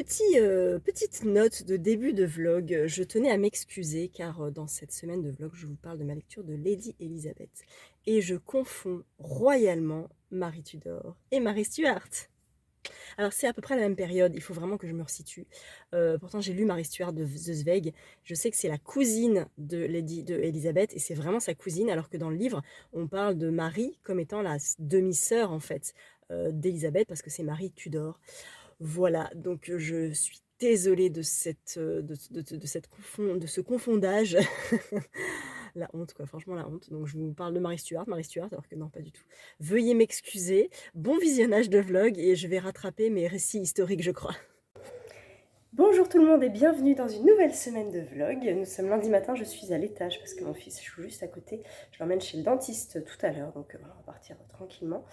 Petite note de début de vlog, je tenais à m'excuser car, dans cette semaine de vlog, je vous parle de ma lecture de Lady Elizabeth et je confonds royalement Marie Tudor et Marie Stuart. Alors c'est à peu près la même période, il faut vraiment que je me resitue. Pourtant j'ai lu Marie Stuart de Zweig, je sais que c'est la cousine de Lady de Elizabeth et c'est vraiment sa cousine alors que dans le livre, on parle de Marie comme étant la demi-sœur en fait, d'Elizabeth parce que c'est Marie Tudor. Voilà, donc je suis désolée de de ce confondage. La honte quoi, franchement la honte. Donc je vous parle de Marie Stuart alors que non, pas du tout. Veuillez m'excuser. Bon visionnage de vlog et je vais rattraper mes récits historiques, je crois. Bonjour tout le monde et bienvenue dans une nouvelle semaine de vlog. Nous sommes lundi matin, je suis à l'étage parce que mon fils joue juste à côté. Je l'emmène chez le dentiste tout à l'heure, donc voilà, on va partir tranquillement.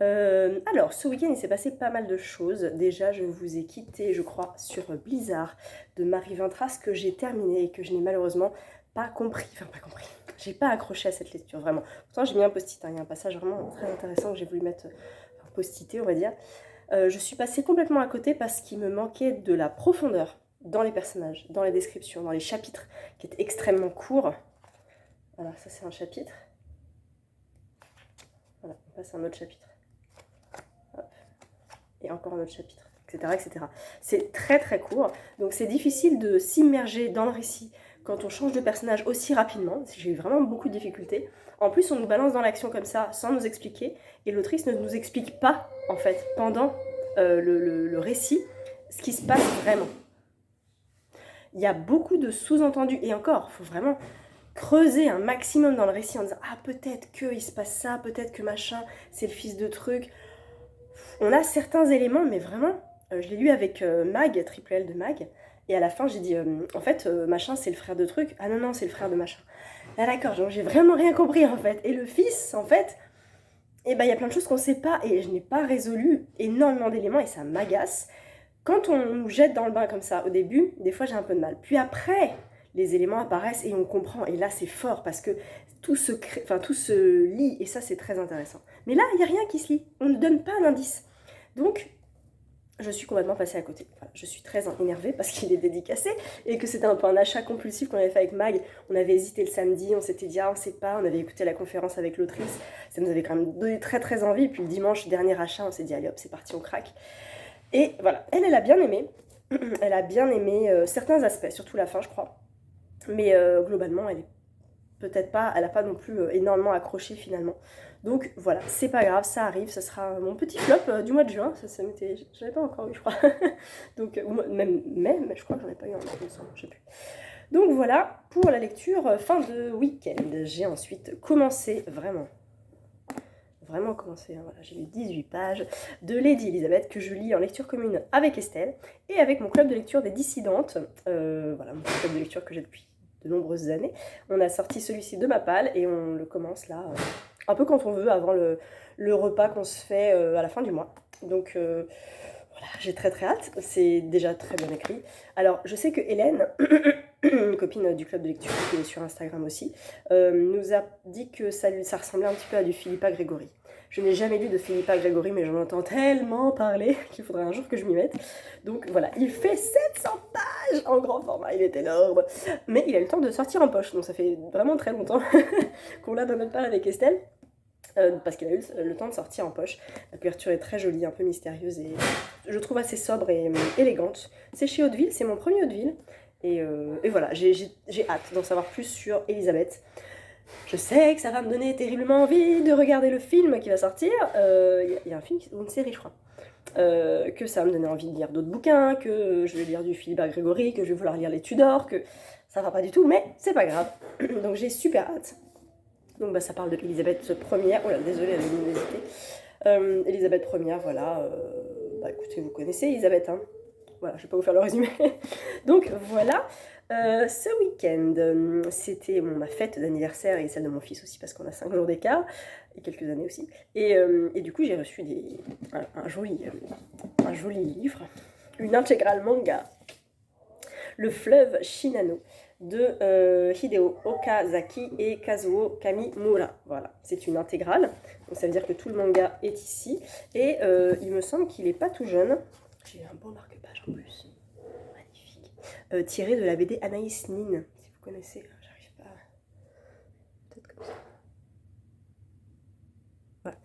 Alors, ce week-end, il s'est passé pas mal de choses. Déjà, je vous ai quitté, je crois, sur Blizzard de Marie Vintras que j'ai terminé et que je n'ai malheureusement pas compris. Enfin, pas compris. J'ai pas accroché à cette lecture, vraiment. Pourtant, j'ai mis un post-it, hein. Il y a un passage vraiment très intéressant que j'ai voulu mettre, post-ité, on va dire. Je suis passée complètement à côté parce qu'il me manquait de la profondeur dans les personnages, dans les descriptions, dans les chapitres, qui étaient extrêmement courts. Voilà, ça c'est un chapitre. Voilà, on passe à un autre chapitre. Hop. Et encore un autre chapitre, etc. etc. C'est très très court, donc c'est difficile de s'immerger dans le récit quand on change de personnage aussi rapidement. J'ai eu vraiment beaucoup de difficultés. En plus, on nous balance dans l'action comme ça, sans nous expliquer, et l'autrice ne nous explique pas, en fait, pendant le récit, ce qui se passe vraiment. Il y a beaucoup de sous-entendus, et encore, il faut vraiment creuser un maximum dans le récit en disant « Ah, peut-être qu'il se passe ça, peut-être que machin, c'est le fils de truc ». On a certains éléments, mais vraiment, je l'ai lu avec Mag, triple L de Mag, et à la fin, j'ai dit en fait, machin, c'est le frère de truc. Ah non, non, c'est le frère de machin. Ah d'accord, donc j'ai vraiment rien compris en fait. Et le fils, en fait, eh ben, il y a plein de choses qu'on ne sait pas, et je n'ai pas résolu énormément d'éléments, et ça m'agace. Quand on nous jette dans le bain comme ça, au début, des fois j'ai un peu de mal. Puis après, les éléments apparaissent et on comprend. Et là, c'est fort parce que tout se lit, et ça, c'est très intéressant. Mais là, il n'y a rien qui se lit. On ne donne pas d'indice. Donc, je suis complètement passée à côté. Voilà, je suis très énervée parce qu'il est dédicacé et que c'était un peu un achat compulsif qu'on avait fait avec Mag. On avait hésité le samedi, on s'était dit ah on sait pas, on avait écouté la conférence avec l'autrice, ça nous avait quand même donné très très envie. Et puis le dimanche, dernier achat, on s'est dit allez hop, c'est parti, on craque. Et voilà, elle a bien aimé. Elle a bien aimé certains aspects, surtout la fin je crois. Mais globalement, elle est peut-être pas, elle n'a pas non plus énormément accroché finalement. Donc voilà, c'est pas grave, ça arrive, ça sera mon petit flop du mois de juin, ça m'était, j'avais pas encore eu je crois. Donc même je crois que j'en ai pas eu en mai, il me semble, je sais plus. Donc voilà pour la lecture fin de week-end. J'ai ensuite commencé vraiment commencé, hein, voilà, j'ai lu 18 pages de Lady Elizabeth que je lis en lecture commune avec Estelle et avec mon club de lecture des dissidentes, voilà mon club de lecture que j'ai depuis de nombreuses années. On a sorti celui-ci de ma palle et on le commence là, un peu quand on veut, avant le repas qu'on se fait à la fin du mois. Donc voilà, j'ai très très hâte, c'est déjà très bien écrit. Alors je sais que Hélène, une copine du club de lecture qui est sur Instagram aussi, nous a dit que ça ressemblait un petit peu à du Philippa Gregory. Je n'ai jamais lu de Philippa Gregory, mais j'en entends tellement parler qu'il faudrait un jour que je m'y mette. Donc voilà, il fait 700 pages en grand format, il est énorme. Mais il a eu le temps de sortir en poche, donc ça fait vraiment très longtemps qu'on l'a dans notre palle avec Estelle. Parce qu'il a eu le temps de sortir en poche. La couverture est très jolie, un peu mystérieuse et je trouve assez sobre et élégante. C'est chez Hauteville, c'est mon premier Hauteville. Et voilà, j'ai hâte d'en savoir plus sur Elisabeth. Je sais que ça va me donner terriblement envie de regarder le film qui va sortir. Il y a un film ou une série, je crois. Que ça va me donner envie de lire d'autres bouquins, que je vais lire du Philippa Gregory, que je vais vouloir lire les Tudors, que ça va pas du tout, mais c'est pas grave. Donc j'ai super hâte. Donc bah, ça parle de Elisabeth Ier. Oh là, désolée, elle a mis hésité. Elisabeth Ier, voilà. Bah écoutez, vous connaissez Elisabeth, hein. Voilà, je vais pas vous faire le résumé. Donc voilà, ce week-end, c'était ma fête d'anniversaire et celle de mon fils aussi, parce qu'on a 5 jours d'écart, et quelques années aussi. Et du coup, j'ai reçu un joli livre, une intégrale manga, Le fleuve Shinano, de Hideo Okazaki et Kazuo Kamimura. Voilà, c'est une intégrale, donc ça veut dire que tout le manga est ici, et il me semble qu'il n'est pas tout jeune. J'ai un beau marque-page en plus. tiré de la BD Anaïs Nin, si vous connaissez, j'arrive pas, peut-être comme ça. Voilà.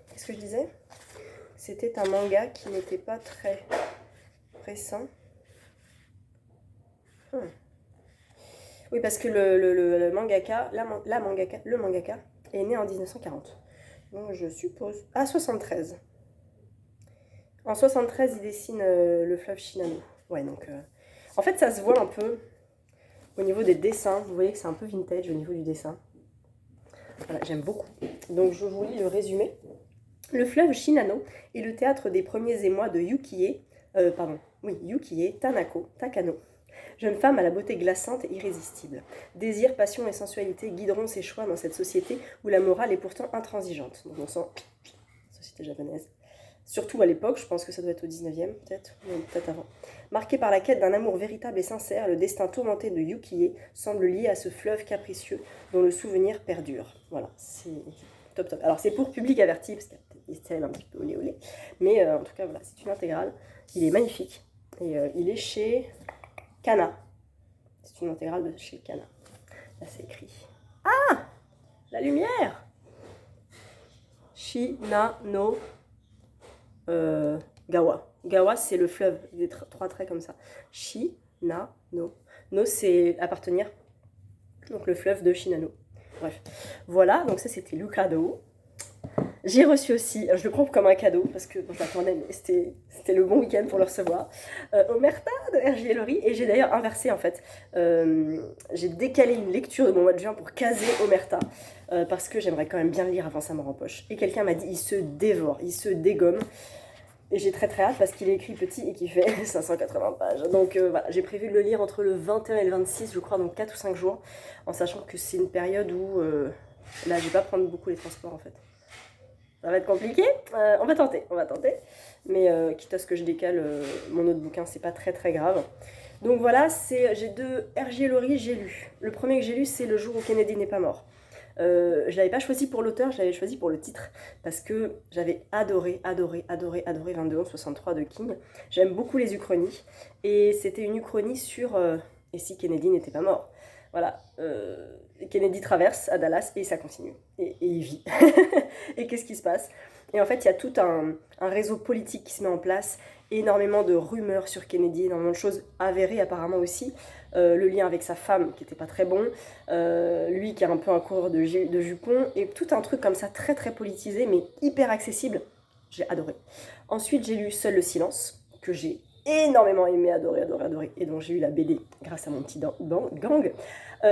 Qu'est-ce que je disais? C'était un manga qui n'était pas très récent. Oui, parce que le mangaka, le mangaka est né en 1940. Donc je suppose... Ah, 73. En 73, il dessine le fleuve Shinano. Ouais, donc... En fait, ça se voit un peu au niveau des dessins. Vous voyez que c'est un peu vintage au niveau du dessin. Voilà, j'aime beaucoup. Donc je vous lis le résumé. Le fleuve Shinano est le théâtre des premiers émois de Yukie Takano. Jeune femme à la beauté glaçante et irrésistible. Désir, passion et sensualité guideront ses choix dans cette société où la morale est pourtant intransigeante. Donc on sent société japonaise. Surtout à l'époque, je pense que ça doit être au 19e, peut-être avant. Marquée par la quête d'un amour véritable et sincère, le destin tourmenté de Yukie semble lié à ce fleuve capricieux dont le souvenir perdure. Voilà, c'est top top. Alors c'est pour public averti, parce qu'il y a peut-être des scènes un petit peu olé olé, mais en tout cas voilà, c'est une intégrale. Il est magnifique, et il est chez Kana. C'est une intégrale de chez Kana. Là c'est écrit. Ah, la lumière. Shinano Gawa. Gawa, c'est le fleuve, des trois traits comme ça. Shinano. No, c'est appartenir. Donc le fleuve de Shinano. Bref. Voilà, donc ça c'était le cadeau. J'ai reçu aussi, je le prends comme un cadeau parce que bon, je l'attendais, mais c'était le bon week-end pour le recevoir. Omerta de R.J. Ellery, et j'ai d'ailleurs inversé en fait. J'ai décalé une lecture de mon mois de juin pour caser Omerta parce que j'aimerais quand même bien le lire avant sa mort en poche. Et quelqu'un m'a dit il se dévore, il se dégomme. Et j'ai très hâte parce qu'il est écrit petit et qu'il fait 580 pages. Donc voilà, j'ai prévu de le lire entre le 21 et le 26, je crois, donc 4 ou 5 jours, en sachant que c'est une période où là je vais pas prendre beaucoup les transports en fait. Ça va être compliqué, on va tenter. Mais quitte à ce que je décale mon autre bouquin, c'est pas très très grave. Donc voilà, j'ai deux R.J. Ellery, j'ai lu. Le premier que j'ai lu, c'est Le jour où Kennedy n'est pas mort. Je l'avais pas choisi pour l'auteur, je l'avais choisi pour le titre, parce que j'avais adoré 22-11-63 de King. J'aime beaucoup les uchronies, et c'était une uchronie sur et si Kennedy n'était pas mort. Voilà, Kennedy traverse à Dallas et ça continue, et il vit. Et qu'est-ce qui se passe? Et en fait, il y a tout un réseau politique qui se met en place, énormément de rumeurs sur Kennedy, énormément de choses avérées apparemment aussi. Le lien avec sa femme qui n'était pas très bon, lui qui est un peu un coureur de jupons, et tout un truc comme ça très très politisé mais hyper accessible. J'ai adoré. Ensuite j'ai lu Seul le silence, que j'ai énormément aimé, adoré, et dont j'ai eu la BD grâce à mon petit gang.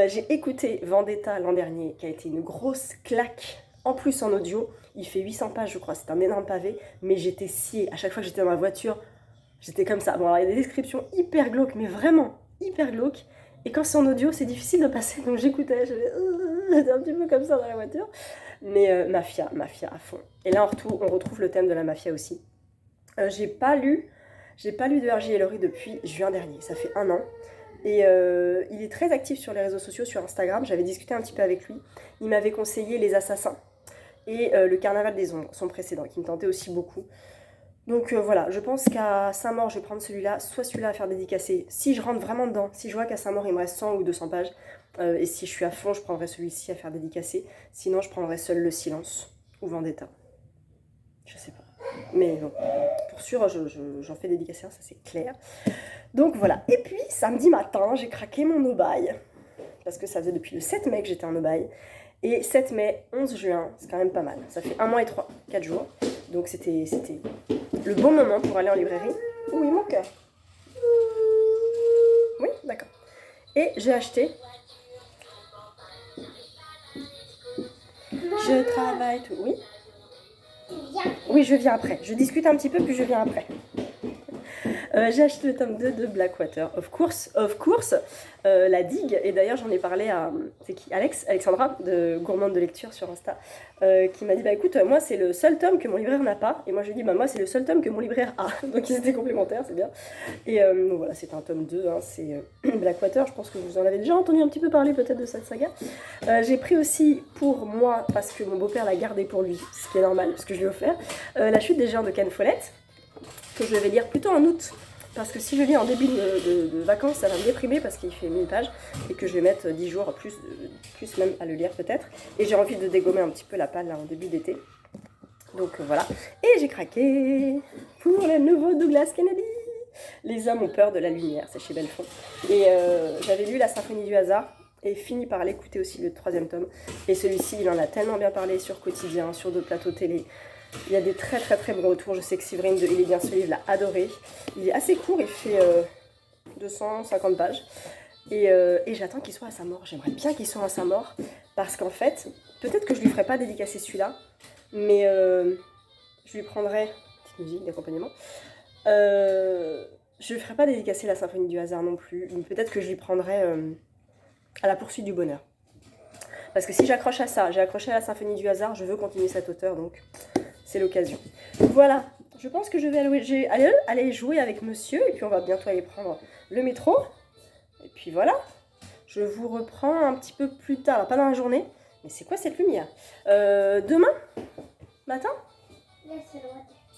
J'ai écouté Vendetta l'an dernier, qui a été une grosse claque, en plus en audio. Il fait 800 pages je crois, c'est un énorme pavé, mais j'étais sciée. À chaque fois que j'étais dans ma voiture, j'étais comme ça. Bon alors il y a des descriptions hyper glauques, mais vraiment hyper glauque, et quand c'est en audio c'est difficile de passer, donc j'écoutais, j'étais un petit peu comme ça dans la voiture, mais mafia à fond. Et là on retrouve le thème de la mafia aussi. J'ai pas lu de R.J. Ellery depuis juin dernier, ça fait 1 an, et il est très actif sur les réseaux sociaux, sur Instagram. J'avais discuté un petit peu avec lui, il m'avait conseillé Les Assassins et Le Carnaval des Ombres, son précédent, qui me tentait aussi beaucoup. Donc voilà, je pense qu'à Saint-Maur, je vais prendre celui-là, soit celui-là à faire dédicacer. Si je rentre vraiment dedans, si je vois qu'à Saint-Maur, il me reste 100 ou 200 pages, et si je suis à fond, je prendrai celui-ci à faire dédicacer. Sinon, je prendrai Seul le silence ou Vendetta. Je sais pas. Mais bon, pour sûr, j'en fais dédicacer un, ça c'est clair. Donc voilà. Et puis, samedi matin, j'ai craqué mon no-buy. Parce que ça faisait depuis le 7 mai que j'étais en no-buy. Et 7 mai, 11 juin, c'est quand même pas mal. Ça fait 1 mois et 4 jours. Donc c'était le bon moment pour aller en librairie. Oui, mon cœur. Oui, d'accord. Et j'ai acheté. Je travaille tout. Oui. Oui, je viens après. Je discute un petit peu, puis je viens après. J'ai acheté le tome 2 de Blackwater, of course, La Digue, et d'ailleurs j'en ai parlé à, c'est qui, Alexandra, de Gourmande de lecture sur Insta, qui m'a dit, bah écoute, moi c'est le seul tome que mon libraire n'a pas, et moi je lui ai dit, bah moi c'est le seul tome que mon libraire a, donc ils étaient complémentaires, c'est bien, et donc voilà, c'est un tome 2, hein, c'est Blackwater, je pense que vous en avez déjà entendu un petit peu parler peut-être de cette saga. J'ai pris aussi pour moi, parce que mon beau-père l'a gardé pour lui, ce qui est normal, parce que je lui ai offert, La Chute des géants de Ken Follett, que je vais lire plutôt en août, parce que si je lis en début de vacances, ça va me déprimer parce qu'il fait 1000 pages et que je vais mettre 10 jours, plus même à le lire peut-être. Et j'ai envie de dégommer un petit peu la palle là en début d'été. Donc voilà. Et j'ai craqué pour le nouveau Douglas Kennedy. Les hommes ont peur de la lumière, c'est chez Belfond. Et j'avais lu La Symphonie du hasard et fini par l'écouter aussi, le 3e tome. Et celui-ci, il en a tellement bien parlé sur Quotidien, sur d'autres plateaux télé. Il y a des très très très bons retours. Je sais que Séverine de Il est bien ce livre l'a adoré. Il est assez court, il fait 250 pages. Et j'attends qu'il soit à sa mort. J'aimerais bien qu'il soit à sa mort. Parce qu'en fait, peut-être que je lui ferai pas dédicacer celui-là. Mais je lui prendrai... Petite musique d'accompagnement. Je lui ferai pas dédicacer La Symphonie du hasard non plus. Peut-être que je lui prendrai À la poursuite du bonheur. Parce que si j'accroche à ça, j'ai accroché à La Symphonie du hasard, je veux continuer cet auteur, donc c'est l'occasion. Voilà, je pense que je vais aller jouer avec monsieur, et puis on va bientôt aller prendre le métro. Et puis voilà, je vous reprends un petit peu plus tard, alors pas dans la journée, mais c'est quoi cette lumière demain matin? C'est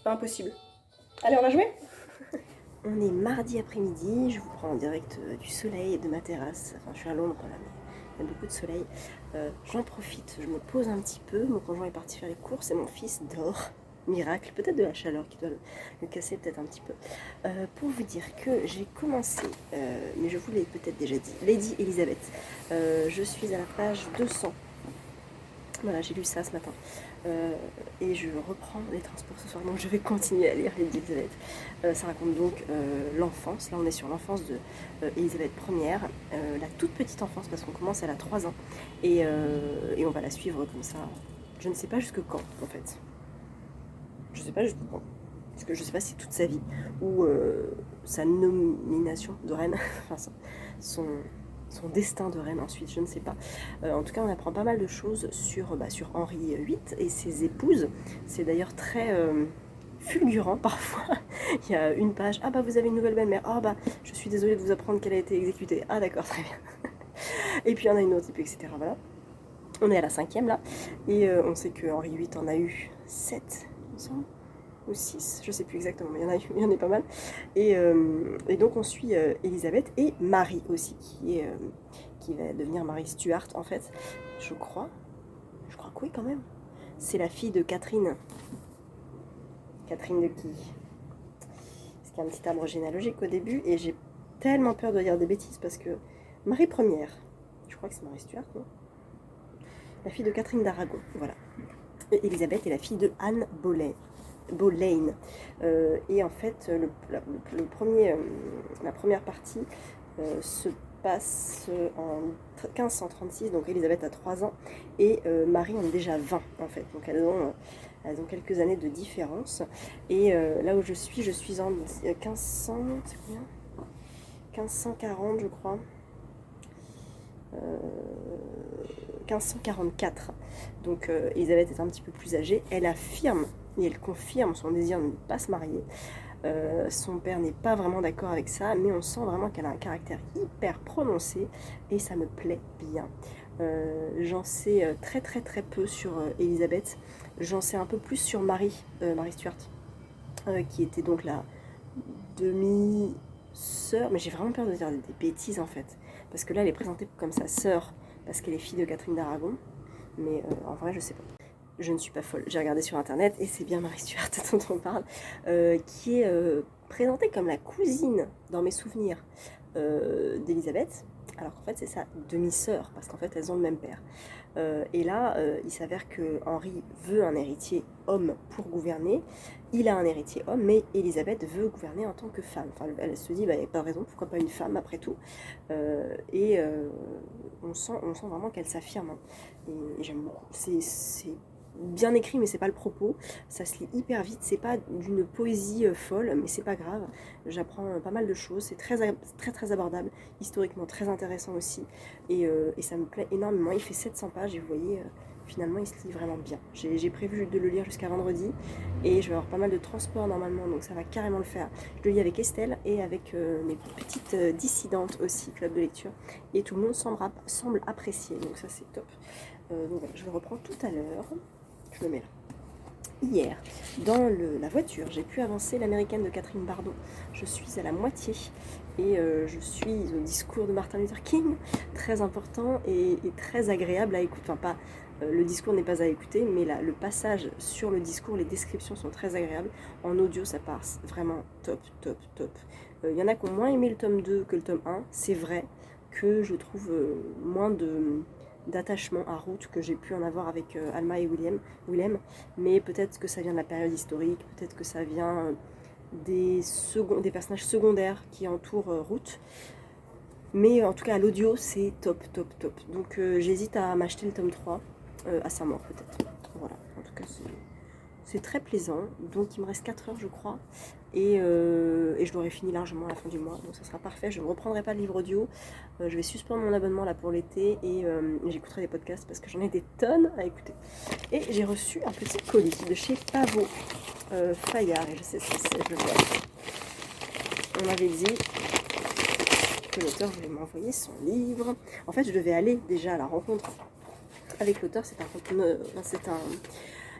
pas impossible. Allez, on va jouer. On est mardi après-midi, je vous prends en direct du soleil de ma terrasse. Enfin, je suis à Londres là, mais il y a beaucoup de soleil. J'en profite, je me pose un petit peu. Mon conjoint est parti faire les courses et mon fils dort. Miracle, peut-être de la chaleur qui doit le casser peut-être un petit peu. Pour vous dire que j'ai commencé, mais je vous l'ai peut-être déjà dit, Lady Elizabeth. Je suis à la page 200. Voilà, j'ai lu ça ce matin. Et je reprends les transports ce soir, donc je vais continuer à lire Lady Elizabeth. Ça raconte donc l'enfance. Là, on est sur l'enfance de Elisabeth Ière, la toute petite enfance, parce qu'on commence, elle a 3 ans. Et on va la suivre comme ça. Je ne sais pas jusque quand, en fait. Je sais pas jusque quand. Parce que je sais pas si c'est toute sa vie, ou sa nomination de reine, enfin son destin de reine ensuite, je ne sais pas. En tout cas, on apprend pas mal de choses sur Henri VIII et ses épouses. C'est d'ailleurs très fulgurant parfois. Il y a une page, ah bah vous avez une nouvelle belle-mère, ah bah je suis désolée de vous apprendre qu'elle a été exécutée, ah d'accord, très bien. Et puis il y en a une autre, et puis etc. Voilà. On est à la 5e là, et on sait que Henri VIII en a eu 7, il me semble, ou 6, je sais plus exactement, mais il y en a pas mal. Et donc on suit Elisabeth et Marie aussi, qui va devenir Marie Stuart en fait, je crois que oui quand même. C'est la fille de Catherine. Catherine de qui? Parce qu'il y a un petit arbre généalogique au début, et j'ai tellement peur de dire des bêtises, parce que Marie Ière, je crois que c'est Marie Stuart, non? La fille de Catherine d'Aragon, voilà. Et Elisabeth est la fille de Anne Boleyn. Et en fait, la première partie se passe en 1536, donc Elisabeth a 3 ans et Marie en a déjà 20 en fait, donc elles ont quelques années de différence. Et là où je suis en 1500, c'est combien, 1540 je crois, 1544. Donc Elisabeth est un petit peu plus âgée, elle affirme et elle confirme son désir de ne pas se marier. Son père n'est pas vraiment d'accord avec ça, mais on sent vraiment qu'elle a un caractère hyper prononcé et ça me plaît bien. J'en sais très très très peu sur Elisabeth. J'en sais un peu plus sur Marie Stuart, qui était donc la demi-sœur, mais j'ai vraiment peur de dire des bêtises en fait, parce que là elle est présentée comme sa sœur parce qu'elle est fille de Catherine d'Aragon, mais en vrai je sais pas. Je ne suis pas folle, j'ai regardé sur internet et c'est bien Marie Stuart dont on parle, qui est présentée comme la cousine dans mes souvenirs d'Elisabeth, alors qu'en fait c'est sa demi-sœur, parce qu'en fait elles ont le même père. Et là, il s'avère que Henri veut un héritier homme pour gouverner, il a un héritier homme, mais Elisabeth veut gouverner en tant que femme. Enfin, elle se dit, bah, il n'y a pas de raison, pourquoi pas une femme après tout. On sent vraiment qu'elle s'affirme, hein. Et j'aime beaucoup. C'est bien écrit, mais c'est pas le propos. Ça se lit hyper vite, c'est pas d'une poésie folle, mais c'est pas grave. J'apprends pas mal de choses, c'est très très abordable, historiquement très intéressant aussi, et ça me plaît énormément. Il fait 700 pages et vous voyez, finalement il se lit vraiment bien. J'ai prévu de le lire jusqu'à vendredi et je vais avoir pas mal de transport normalement, donc ça va carrément le faire. Je le lis avec Estelle et avec mes petites dissidentes aussi, club de lecture, et tout le monde semble apprécier, donc ça c'est top. Donc voilà, je le reprends tout à l'heure. Je le mets là. hier, dans la voiture, j'ai pu avancer l'américaine de Catherine Bardot. Je suis à la moitié et je suis au discours de Martin Luther King, très important et très agréable à écouter. Enfin, pas, le discours n'est pas à écouter, mais là, le passage sur le discours, les descriptions sont très agréables. En audio, ça passe vraiment top, top, top. Il y en a qui ont moins aimé le tome 2 que le tome 1, c'est vrai que je trouve moins d'attachement à Route que j'ai pu en avoir avec Alma et Willem, mais peut-être que ça vient de la période historique, peut-être que ça vient des personnages secondaires qui entourent Route, mais en tout cas à l'audio c'est top, top, top. Donc j'hésite à m'acheter le tome 3 à sa mort peut-être. Voilà, en tout cas c'est très plaisant. Donc il me reste 4 heures je crois et je l'aurai fini largement à la fin du mois, donc ça sera parfait. Je ne reprendrai pas le livre audio, je vais suspendre mon abonnement là pour l'été et j'écouterai des podcasts parce que j'en ai des tonnes à écouter. Et j'ai reçu un petit colis de chez Pavot Fayard, et je sais ce que c'est, je le vois. On m'avait dit que l'auteur voulait m'envoyer son livre. En fait je devais aller déjà à la rencontre avec l'auteur, c'est un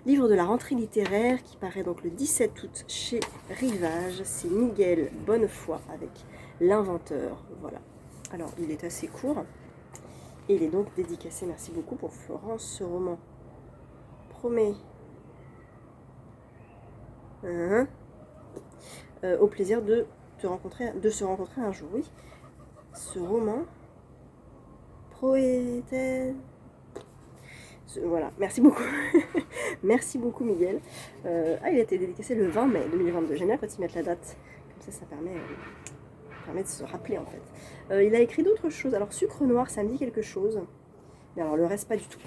livre de la rentrée littéraire qui paraît donc le 17 août chez Rivage. C'est Miguel Bonnefoy avec L'Inventeur. Voilà. Alors, il est assez court et il est donc dédicacé. Merci beaucoup pour Florence. Ce roman promet au plaisir de se rencontrer un jour. Oui. Ce roman promettait. Voilà, merci beaucoup. Merci beaucoup Miguel. Il a été dédicacé le 20 mai 2022. J'aime bien quand ils mettent la date. Comme ça permet de se rappeler en fait. Il a écrit d'autres choses. Alors Sucre Noir, ça me dit quelque chose. Mais alors le reste pas du tout.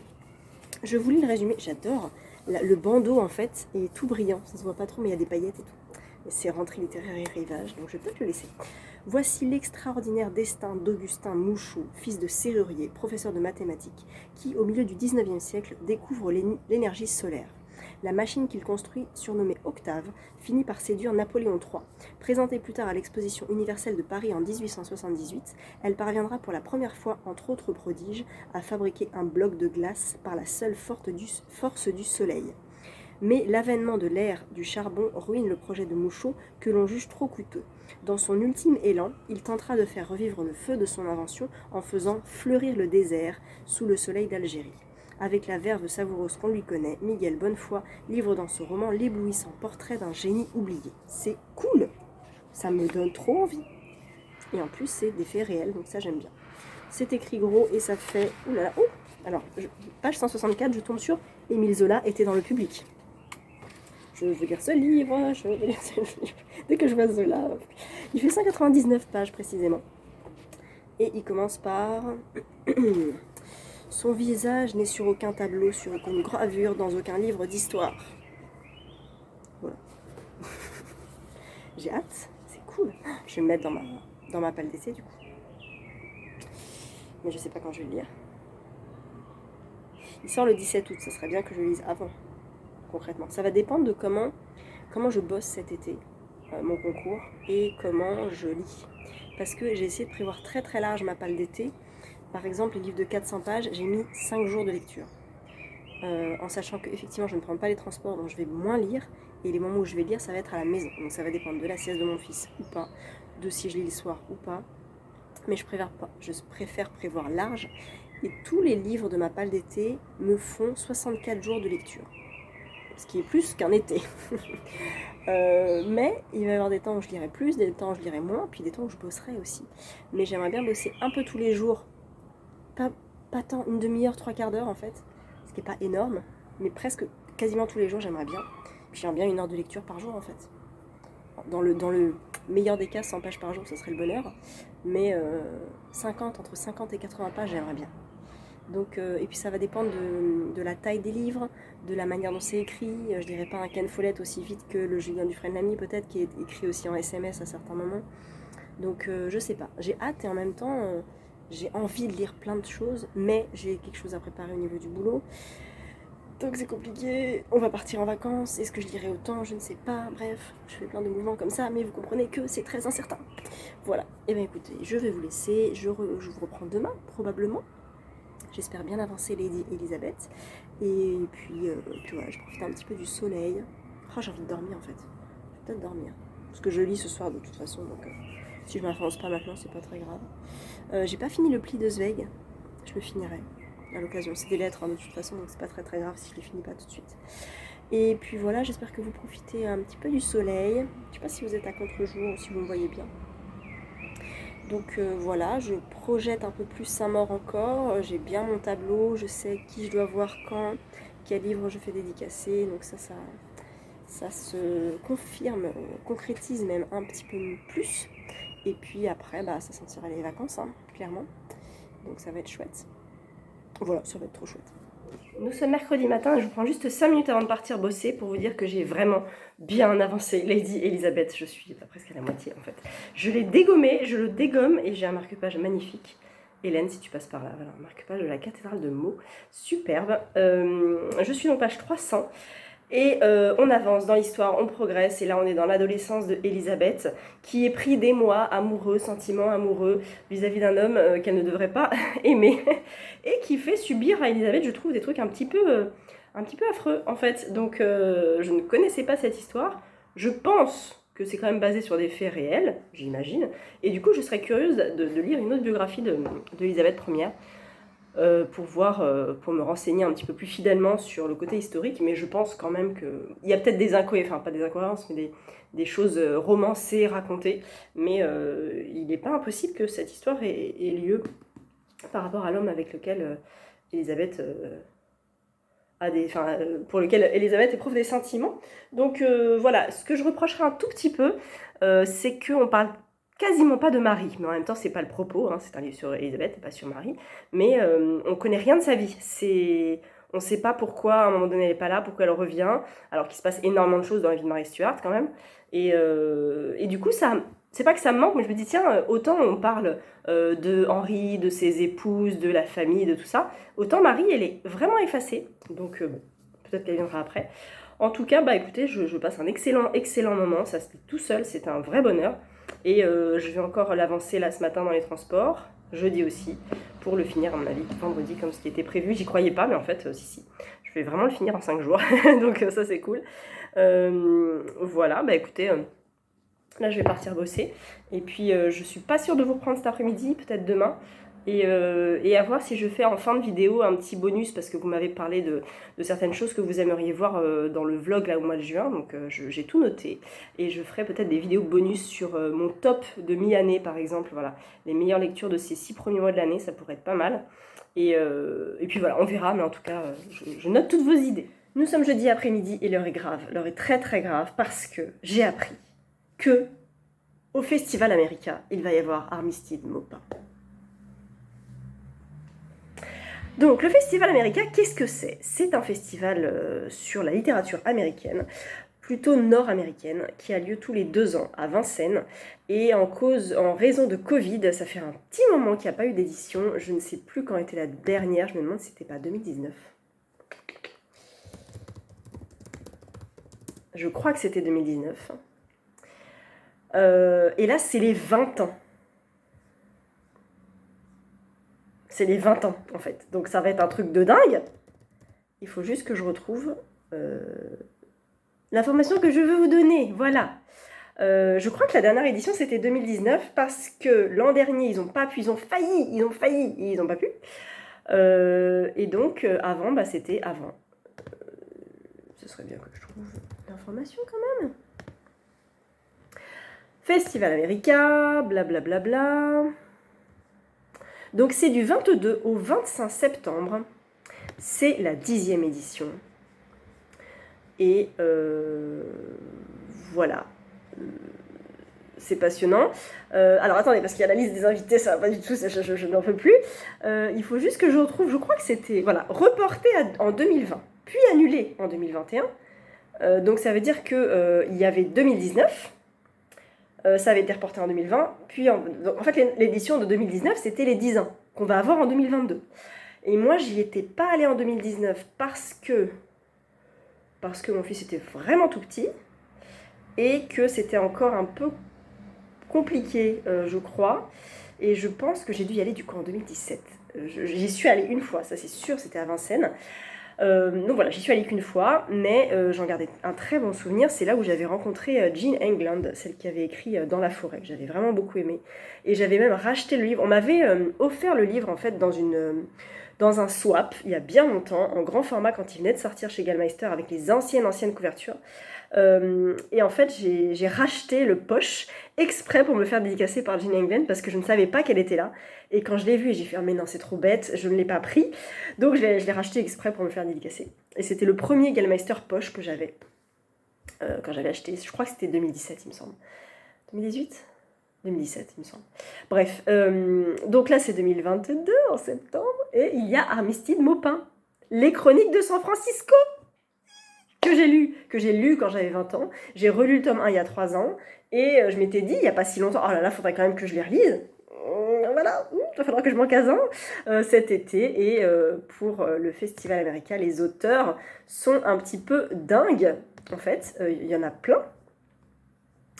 Je vous lis le résumé. J'adore. Le bandeau en fait est tout brillant. Ça se voit pas trop mais il y a des paillettes et tout. C'est rentrée littéraire et Rivage, donc je vais peut-être le laisser. Voici l'extraordinaire destin d'Augustin Mouchot, fils de serrurier, professeur de mathématiques, qui, au milieu du XIXe siècle, découvre l'énergie solaire. La machine qu'il construit, surnommée Octave, finit par séduire Napoléon III. Présentée plus tard à l'exposition universelle de Paris en 1878, elle parviendra pour la première fois, entre autres prodiges, à fabriquer un bloc de glace par la seule force du soleil. Mais l'avènement de l'ère du charbon ruine le projet de Mouchot que l'on juge trop coûteux. Dans son ultime élan, il tentera de faire revivre le feu de son invention en faisant fleurir le désert sous le soleil d'Algérie. Avec la verve savoureuse qu'on lui connaît, Miguel Bonnefoy livre dans ce roman l'éblouissant portrait d'un génie oublié. C'est cool, ça me donne trop envie. Et en plus, c'est des faits réels, donc ça j'aime bien. C'est écrit gros et ça fait... Ouh là là, oh. Alors, page 164, je tombe sur Émile Zola était dans le public. Je veux lire ce livre, je veux lire ce livre. Dès que je vois Zola, il fait 199 pages précisément. Et il commence par... Son visage n'est sur aucun tableau, sur aucune gravure, dans aucun livre d'histoire. Voilà. J'ai hâte, c'est cool. Je vais me mettre dans ma palle d'essai du coup. Mais je sais pas quand je vais le lire. Il sort le 17 août, ça serait bien que je le lise avant. Concrètement. Ça va dépendre de comment je bosse cet été, mon concours, et comment je lis. Parce que j'ai essayé de prévoir très très large ma palle d'été. Par exemple, les livres de 400 pages, j'ai mis 5 jours de lecture. En sachant qu'effectivement, je ne prends pas les transports, donc je vais moins lire. Et les moments où je vais lire, ça va être à la maison. Donc ça va dépendre de la sieste de mon fils ou pas, de si je lis le soir ou pas. Mais je préfère prévoir large. Et tous les livres de ma palle d'été me font 64 jours de lecture. Ce qui est plus qu'un été. Mais il va y avoir des temps où je lirai plus, des temps où je lirai moins, puis des temps où je bosserai aussi. Mais j'aimerais bien bosser un peu tous les jours, pas tant, une demi-heure, 3/4 d'heure en fait, ce qui n'est pas énorme, mais presque quasiment tous les jours j'aimerais bien. Puis j'aimerais bien 1 heure de lecture par jour en fait. Dans le meilleur des cas, 100 pages par jour, ce serait le bonheur, mais entre 50 et 80 pages, j'aimerais bien. Donc, et puis ça va dépendre de la taille des livres, de la manière dont c'est écrit. Je dirais pas un Ken Follett aussi vite que le Julien Dufresne-Lamy peut-être, qui est écrit aussi en SMS à certains moments. Donc je sais pas, j'ai hâte et en même temps j'ai envie de lire plein de choses, mais j'ai quelque chose à préparer au niveau du boulot. Donc c'est compliqué, on va partir en vacances, est-ce que je lirai autant, je ne sais pas, bref, je fais plein de mouvements comme ça, mais vous comprenez que c'est très incertain. Voilà, et bien écoutez, je vais vous laisser, je vous reprends demain, probablement. J'espère bien avancer Lady Elisabeth. Et puis voilà, je profite un petit peu du soleil. Oh, j'ai envie de dormir en fait. Je vais peut-être dormir. Parce que je lis ce soir de toute façon, donc si je m'avance pas maintenant, c'est pas très grave. J'ai pas fini le pli de Zweig. Je le finirai à l'occasion. C'est des lettres hein, de toute façon, donc c'est pas très grave si je les finis pas tout de suite. Et puis voilà, j'espère que vous profitez un petit peu du soleil. Je sais pas si vous êtes à contre-jour ou si vous me voyez bien. Donc voilà, je projette un peu plus Saint-Maur encore. J'ai bien mon tableau, je sais qui je dois voir quand, quel livre je fais dédicacer. Donc ça se confirme, concrétise même un petit peu plus. Et puis après, bah, ça sentira les vacances, hein, clairement. Donc ça va être chouette. Voilà, ça va être trop chouette. Nous sommes mercredi matin et je vous prends juste 5 minutes avant de partir bosser pour vous dire que j'ai vraiment bien avancé Lady Elisabeth. Je suis presque à la moitié en fait. Je l'ai dégommé, je le dégomme et j'ai un marque-page magnifique. Hélène, si tu passes par là, voilà, un marque-page de la cathédrale de Meaux. Superbe. Je suis en page 300. Et on avance dans l'histoire, on progresse, et là on est dans l'adolescence de Elisabeth, qui est pris des mois amoureux, sentiments amoureux vis-à-vis d'un homme qu'elle ne devrait pas aimer, et qui fait subir à Elisabeth, je trouve, des trucs un petit peu affreux en fait. Donc je ne connaissais pas cette histoire, je pense que c'est quand même basé sur des faits réels, j'imagine, et du coup je serais curieuse de lire une autre biographie d'Elisabeth Ier, pour me renseigner un petit peu plus fidèlement sur le côté historique, mais je pense quand même qu'il y a peut-être des incohérences, enfin pas des incohérences, mais des choses romancées, racontées, mais il n'est pas impossible que cette histoire ait lieu par rapport à l'homme avec lequel Elisabeth pour lequel Elisabeth éprouve des sentiments. Donc voilà, ce que je reprocherai un tout petit peu, c'est qu'on parle quasiment pas de Marie, mais en même temps c'est pas le propos, hein, c'est un livre sur Elisabeth et pas sur Marie, mais on connaît rien de sa vie, on sait pas pourquoi à un moment donné elle est pas là, pourquoi elle revient, alors qu'il se passe énormément de choses dans la vie de Marie Stuart quand même, et du coup ça, c'est pas que ça me manque, mais je me dis tiens, autant on parle de Henri, de ses épouses, de la famille, de tout ça, autant Marie elle est vraiment effacée, donc bon, peut-être qu'elle viendra après. En tout cas, bah écoutez, je passe un excellent moment, ça se lit tout seul, c'est un vrai bonheur. Et je vais encore l'avancer là ce matin dans les transports, jeudi aussi, pour le finir à mon avis vendredi comme ce qui était prévu. J'y croyais pas, mais en fait, si. Je vais vraiment le finir en 5 jours, donc ça c'est cool. Voilà, bah écoutez, là je vais partir bosser. Et puis je suis pas sûre de vous reprendre cet après-midi, peut-être demain. Et à voir si je fais en fin de vidéo un petit bonus, parce que vous m'avez parlé de certaines choses que vous aimeriez voir dans le vlog là au mois de juin, donc j'ai tout noté, et je ferai peut-être des vidéos bonus sur mon top de mi-année par exemple, voilà, les meilleures lectures de ces 6 premiers mois de l'année, ça pourrait être pas mal, et puis voilà, on verra, mais en tout cas, je note toutes vos idées. Nous sommes jeudi après-midi et l'heure est grave, l'heure est très grave, parce que j'ai appris que au Festival America, il va y avoir Armistead Maupin. Donc le Festival America, qu'est-ce que c'est? C'est un festival sur la littérature américaine, plutôt nord-américaine, qui a lieu tous les 2 ans à Vincennes. Et en raison de Covid, ça fait un petit moment qu'il n'y a pas eu d'édition. Je ne sais plus quand était la dernière, je me demande si c'était pas 2019. Je crois que c'était 2019. Et là, c'est les 20 ans. C'est les 20 ans, en fait. Donc ça va être un truc de dingue. Il faut juste que je retrouve l'information que je veux vous donner. Voilà. Je crois que la dernière édition, c'était 2019, parce que l'an dernier, ils ont failli, et ils n'ont pas pu. Et donc, avant, bah, c'était avant. Ce serait bien que je trouve l'information quand même. Festival America, blablabla. Bla bla bla. Donc c'est du 22 au 25 septembre. C'est la 10e édition. Et voilà. C'est passionnant. Alors attendez, parce qu'il y a la liste des invités, ça va pas du tout, je n'en peux plus. Il faut juste que je retrouve, je crois que c'était reporté en 2020, puis annulé en 2021. Donc ça veut dire qu'il y avait 2019, ça avait été reporté en 2020, puis en fait l'édition de 2019 c'était les 10 ans qu'on va avoir en 2022. Et moi j'y étais pas allée en 2019 parce que mon fils était vraiment tout petit et que c'était encore un peu compliqué, je crois, et je pense que j'ai dû y aller du coup en 2017. J'y suis allée une fois, ça c'est sûr, c'était à Vincennes. Donc voilà, j'y suis allée qu'une fois, mais j'en gardais un très bon souvenir. C'est là où j'avais rencontré Jean England, celle qui avait écrit Dans la forêt, que j'avais vraiment beaucoup aimé. Et j'avais même racheté le livre. On m'avait offert le livre en fait dans un swap, il y a bien longtemps, en grand format quand il venait de sortir chez Gallmeister avec les anciennes couvertures. Et en fait, j'ai racheté le poche exprès pour me faire dédicacer par Jean England parce que je ne savais pas qu'elle était là. Et quand je l'ai vue, j'ai fait « Ah mais non, c'est trop bête, je ne l'ai pas pris ». Donc je l'ai racheté exprès pour me faire dédicacer. Et c'était le premier Gallmeister poche que j'avais quand j'avais acheté. Je crois que c'était 2017, il me semble. 2018 2017, il me semble. Bref, donc là c'est 2022 en septembre et il y a Armistice Maupin, les chroniques de San Francisco que j'ai lu quand j'avais 20 ans. J'ai relu le tome 1 il y a 3 ans et je m'étais dit il n'y a pas si longtemps, oh là là, faudrait quand même que je les relise. Voilà, il faudra que je m'en case un cet été. Et pour le Festival America, les auteurs sont un petit peu dingues. En fait, il y en a plein.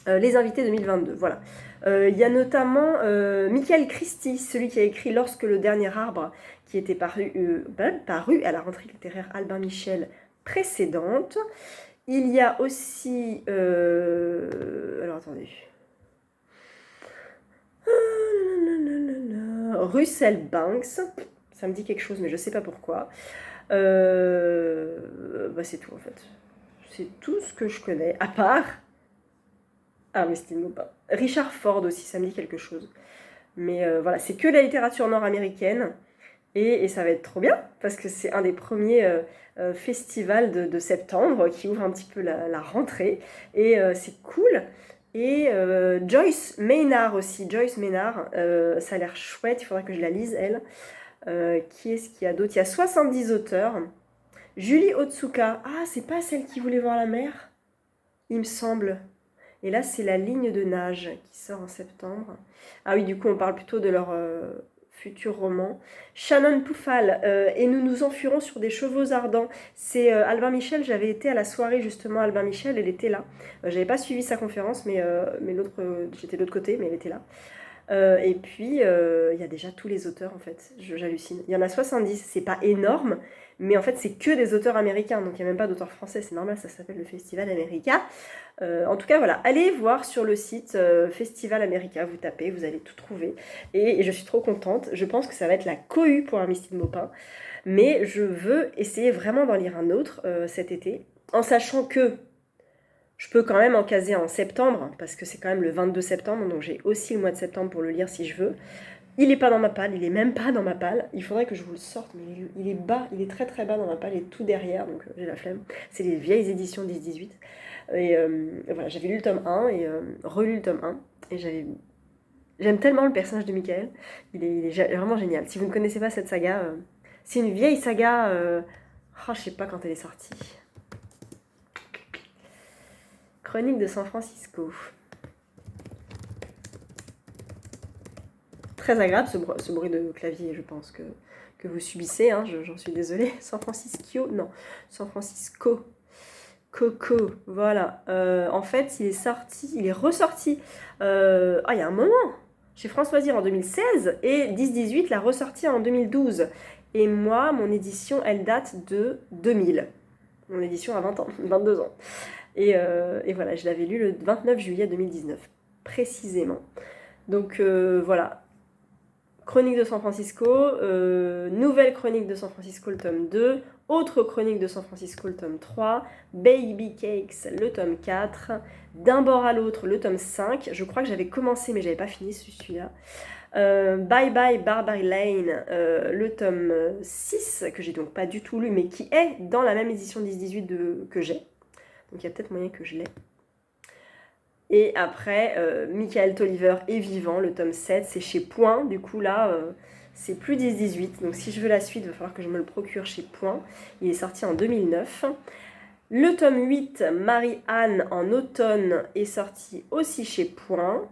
Les invités 2022, voilà. Il y a notamment Michael Christie, celui qui a écrit Lorsque le dernier arbre, qui était paru à la rentrée littéraire Albin Michel précédente. Il y a aussi... alors attendez... Russell Banks, ça me dit quelque chose mais je sais pas pourquoi. C'est tout en fait. C'est tout ce que je connais, à part... Ah mais c'était pas. Richard Ford aussi, ça me dit quelque chose. Mais voilà, c'est que la littérature nord-américaine. Et ça va être trop bien, parce que c'est un des premiers festivals de septembre qui ouvre un petit peu la rentrée. Et c'est cool. Et Joyce Maynard aussi. Joyce Maynard, ça a l'air chouette, il faudrait que je la lise, elle. Qui est-ce qu'il y a d'autre? Il y a 70 auteurs. Julie Otsuka. Ah, c'est pas celle qui voulait voir la mer, il me semble. Et là, c'est La ligne de nage qui sort en septembre. Ah oui, du coup, on parle plutôt de leur futur roman. Shannon Poufal, et nous nous enfuirons sur des chevaux ardents. C'est Albin Michel, j'avais été à la soirée justement, Albin Michel, elle était là. J'avais pas suivi sa conférence, mais j'étais de l'autre côté, mais elle était là. Et puis, il y a déjà tous les auteurs en fait, j'hallucine. Il y en a 70, c'est pas énorme, mais en fait c'est que des auteurs américains, donc il n'y a même pas d'auteurs français, c'est normal, ça s'appelle le Festival America. En tout cas voilà, allez voir sur le site Festival America, vous tapez, vous allez tout trouver. Et je suis trop contente, je pense que ça va être la cohue pour Armistice Maupin, mais je veux essayer vraiment d'en lire un autre cet été, en sachant que je peux quand même en caser en septembre, parce que c'est quand même le 22 septembre, donc j'ai aussi le mois de septembre pour le lire si je veux. Il est pas dans ma palle, il est même pas dans ma palle. Il faudrait que je vous le sorte, mais il est bas, il est très très bas dans ma palle, il est tout derrière, donc j'ai la flemme. C'est les vieilles éditions 10-18. Et voilà, j'avais lu le tome 1 et relu le tome 1, et j'aime tellement le personnage de Michael, il est vraiment génial. Si vous ne connaissez pas cette saga, c'est une vieille saga, je sais pas quand elle est sortie. Chronique de San Francisco. Très agréable ce bruit de clavier, je pense que vous subissez, hein, j'en suis désolée. San Francisco, non, San Francisco. Coco, voilà. En fait, il est ressorti il y a un moment, chez François Zir en 2016, et 10-18 l'a ressorti en 2012. Et moi, mon édition, elle date de 2000. Mon édition a 20 ans, 22 ans. Et voilà, je l'avais lu le 29 juillet 2019, précisément. Donc voilà, Chronique de San Francisco, nouvelle Chronique de San Francisco, le tome 2, autre Chronique de San Francisco, le tome 3, Baby Cakes, le tome 4, D'un bord à l'autre, le tome 5, je crois que j'avais commencé mais j'avais pas fini celui-là. Bye Bye Barbary Lane, le tome 6, que j'ai donc pas du tout lu, mais qui est dans la même édition 10-18 que j'ai. Donc il y a peut-être moyen que je l'ai. Et après, Michael Tolliver est vivant, le tome 7, c'est chez Point. Du coup là, c'est plus 10-18. Donc si je veux la suite, il va falloir que je me le procure chez Point. Il est sorti en 2009. Le tome 8, Marie-Anne en automne, est sorti aussi chez Point.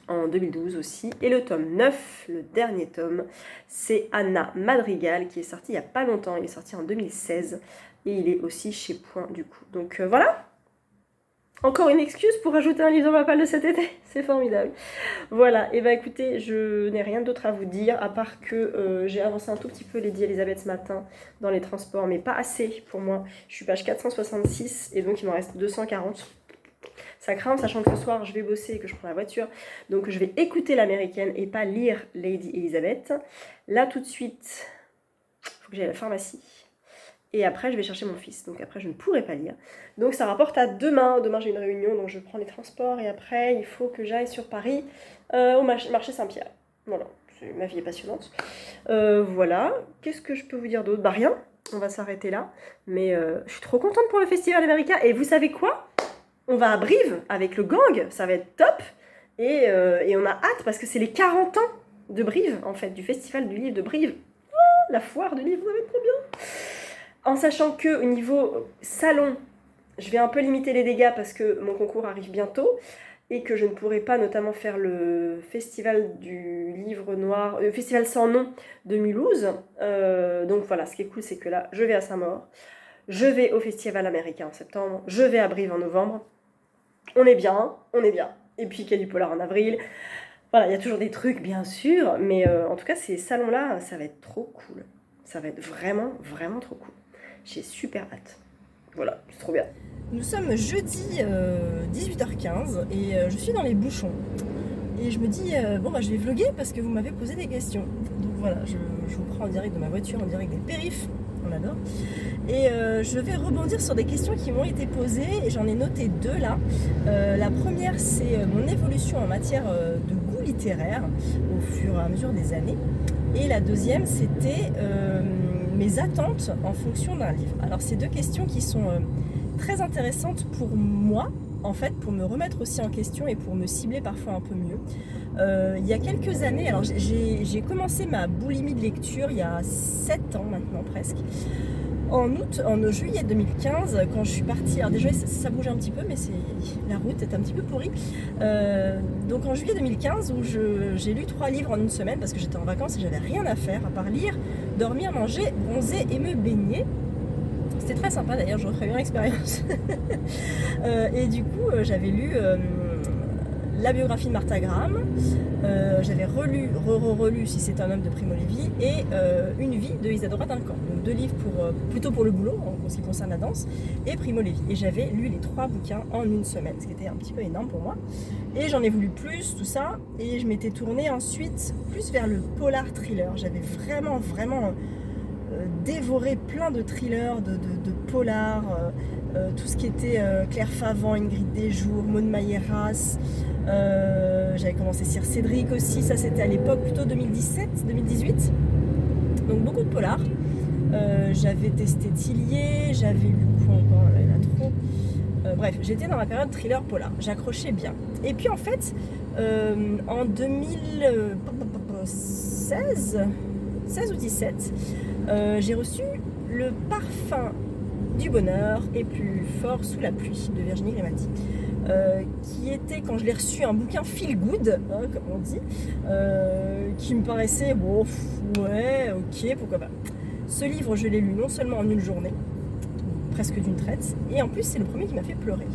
En 2012 aussi. Et le tome 9, le dernier tome, c'est Anna Madrigal, qui est sorti il n'y a pas longtemps. Il est sorti en 2016. Et il est aussi chez Point du coup. Donc voilà. Encore une excuse pour ajouter un livre dans ma palle de cet été, c'est formidable. Voilà, et bah écoutez, je n'ai rien d'autre à vous dire, à part que j'ai avancé un tout petit peu Lady Elisabeth ce matin dans les transports, mais pas assez pour moi. Je suis page 466 et donc il m'en reste 240. Ça craint, sachant que ce soir je vais bosser et que je prends la voiture, donc je vais écouter l'américaine et pas lire Lady Elisabeth. Là tout de suite, il faut que j'aille à la pharmacie. Et après, je vais chercher mon fils. Donc après, je ne pourrai pas lire. Donc ça rapporte à demain. Demain, j'ai une réunion, donc je prends les transports. Et après, il faut que j'aille sur Paris, au marché Saint-Pierre. Voilà, ma vie est passionnante. Voilà, qu'est-ce que je peux vous dire d'autre? Bah rien, on va s'arrêter là. Mais je suis trop contente pour le festival américain. Et vous savez quoi? On va à Brive avec le gang, ça va être top. Et on a hâte parce que c'est les 40 ans de Brive, en fait, du festival du livre de Brive. Oh, la foire du livre, ça va être trop bien. En sachant qu'au niveau salon, je vais un peu limiter les dégâts parce que mon concours arrive bientôt et que je ne pourrai pas notamment faire le festival du livre noir, le festival sans nom de Mulhouse. Donc voilà, ce qui est cool, c'est que là, je vais à Saint-Maur, je vais au festival américain en septembre, je vais à Brive en novembre. On est bien, on est bien. Et puis qu'il y a du polar en avril. Voilà, il y a toujours des trucs, bien sûr, mais en tout cas, ces salons-là, ça va être trop cool. Ça va être vraiment, vraiment trop cool. J'ai super hâte. Voilà, c'est trop bien. Nous sommes jeudi 18h15 et je suis dans les bouchons. Et je me dis, bon bah je vais vlogger parce que vous m'avez posé des questions. Donc voilà, je vous prends en direct de ma voiture, en direct des périphes, on adore. Et je vais rebondir sur des questions qui m'ont été posées et j'en ai noté deux là. La première, c'est mon évolution en matière de goût littéraire au fur et à mesure des années. Et la deuxième, c'était mes attentes en fonction d'un livre. Alors ces deux questions qui sont très intéressantes pour moi, en fait, pour me remettre aussi en question et pour me cibler parfois un peu mieux. Il y a quelques années, alors j'ai commencé ma boulimie de lecture il y a 7 ans maintenant presque. En juillet 2015, quand je suis partie, alors déjà ça bouge un petit peu, mais la route est un petit peu pourrie. Donc en juillet 2015, où j'ai lu 3 livres en une semaine parce que j'étais en vacances et j'avais rien à faire à part lire, dormir, manger, bronzer et me baigner. C'était très sympa d'ailleurs, je referais bien l'expérience. Et du coup, j'avais lu la biographie de Martha Graham, j'avais relu Si c'est un homme de Primo Levi et Une vie de Isadora Duncan. Donc 2 livres plutôt pour le boulot en ce qui concerne la danse et Primo Levi. Et j'avais lu les 3 bouquins en une semaine, ce qui était un petit peu énorme pour moi. Et j'en ai voulu plus, tout ça. Et je m'étais tournée ensuite plus vers le polar thriller. J'avais vraiment dévoré plein de thrillers, de polars, tout ce qui était Claire Favant, Ingrid Desjours, Maud Mayeras. J'avais commencé Sir Cédric aussi, ça c'était à l'époque plutôt 2017-2018. Donc beaucoup de polars. J'avais testé Tillier, j'avais lu quoi encore, il y en a trop. Bref, j'étais dans ma période thriller polar, j'accrochais bien. Et puis en fait, en 2016 ou 17, j'ai reçu Le parfum du bonheur est plus fort sous la pluie de Virginie Grimaldi, qui était, quand je l'ai reçu, un bouquin feel good, hein, comme on dit, qui me paraissait bon, ouais, ok, pourquoi pas. Ce livre, je l'ai lu non seulement en une journée, presque d'une traite, et en plus c'est le premier qui m'a fait pleurer.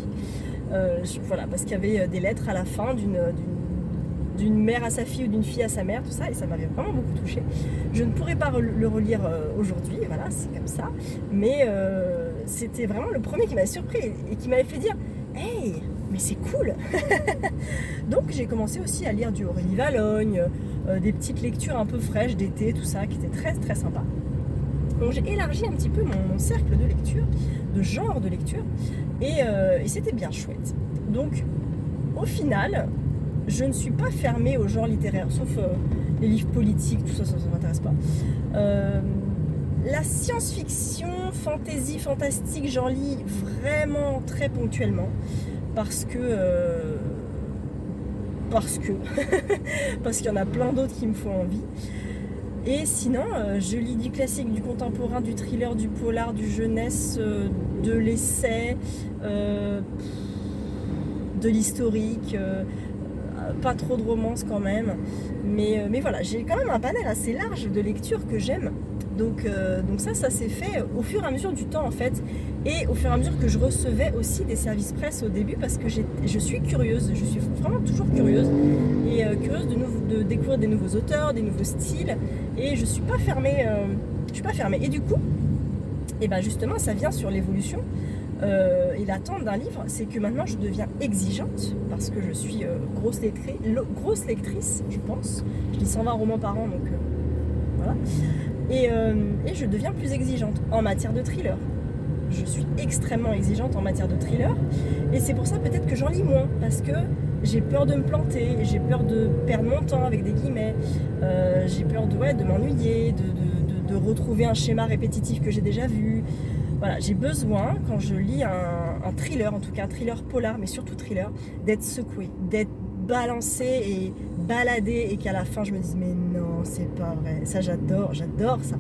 Voilà, parce qu'il y avait des lettres à la fin d'une mère à sa fille ou d'une fille à sa mère, tout ça, et ça m'avait vraiment beaucoup touchée. Je ne pourrais pas le relire aujourd'hui, voilà, c'est comme ça, mais c'était vraiment le premier qui m'a surpris et qui m'avait fait dire « Hey, mais c'est cool !» Donc j'ai commencé aussi à lire du Aurélie Valogne, des petites lectures un peu fraîches d'été, tout ça, qui étaient très très sympa. Donc j'ai élargi un petit peu mon cercle de lecture, de genre de lecture, et c'était bien chouette. Donc au final, je ne suis pas fermée au genre littéraire, sauf les livres politiques, tout ça, ça ne m'intéresse pas. La science-fiction, fantasy, fantastique, j'en lis vraiment très ponctuellement, parce qu'il y en a plein d'autres qui me font envie. Et sinon, je lis du classique, du contemporain, du thriller, du polar, du jeunesse, de l'essai, de l'historique, pas trop de romance quand même. Mais voilà, j'ai quand même un panel assez large de lectures que j'aime. Donc ça s'est fait au fur et à mesure du temps en fait, et au fur et à mesure que je recevais aussi des services presse au début, parce que je suis curieuse, je suis vraiment toujours curieuse, et curieuse de découvrir des nouveaux auteurs, des nouveaux styles, et je suis pas fermée, et du coup, et ben justement ça vient sur l'évolution. Et l'attente d'un livre, c'est que maintenant je deviens exigeante, parce que je suis grosse lectrice, je pense. Je lis 120 romans par an, donc voilà. Et je deviens plus exigeante en matière de thriller. Je suis extrêmement exigeante en matière de thriller, et c'est pour ça peut-être que j'en lis moins, parce que j'ai peur de me planter, j'ai peur de perdre mon temps avec des guillemets, j'ai peur de m'ennuyer, de retrouver un schéma répétitif que j'ai déjà vu. Voilà, j'ai besoin, quand je lis un thriller, en tout cas un thriller polar, mais surtout thriller, d'être secouée, d'être balancée et baladée, et qu'à la fin je me dise mais non, c'est pas vrai. Ça, j'adore ça.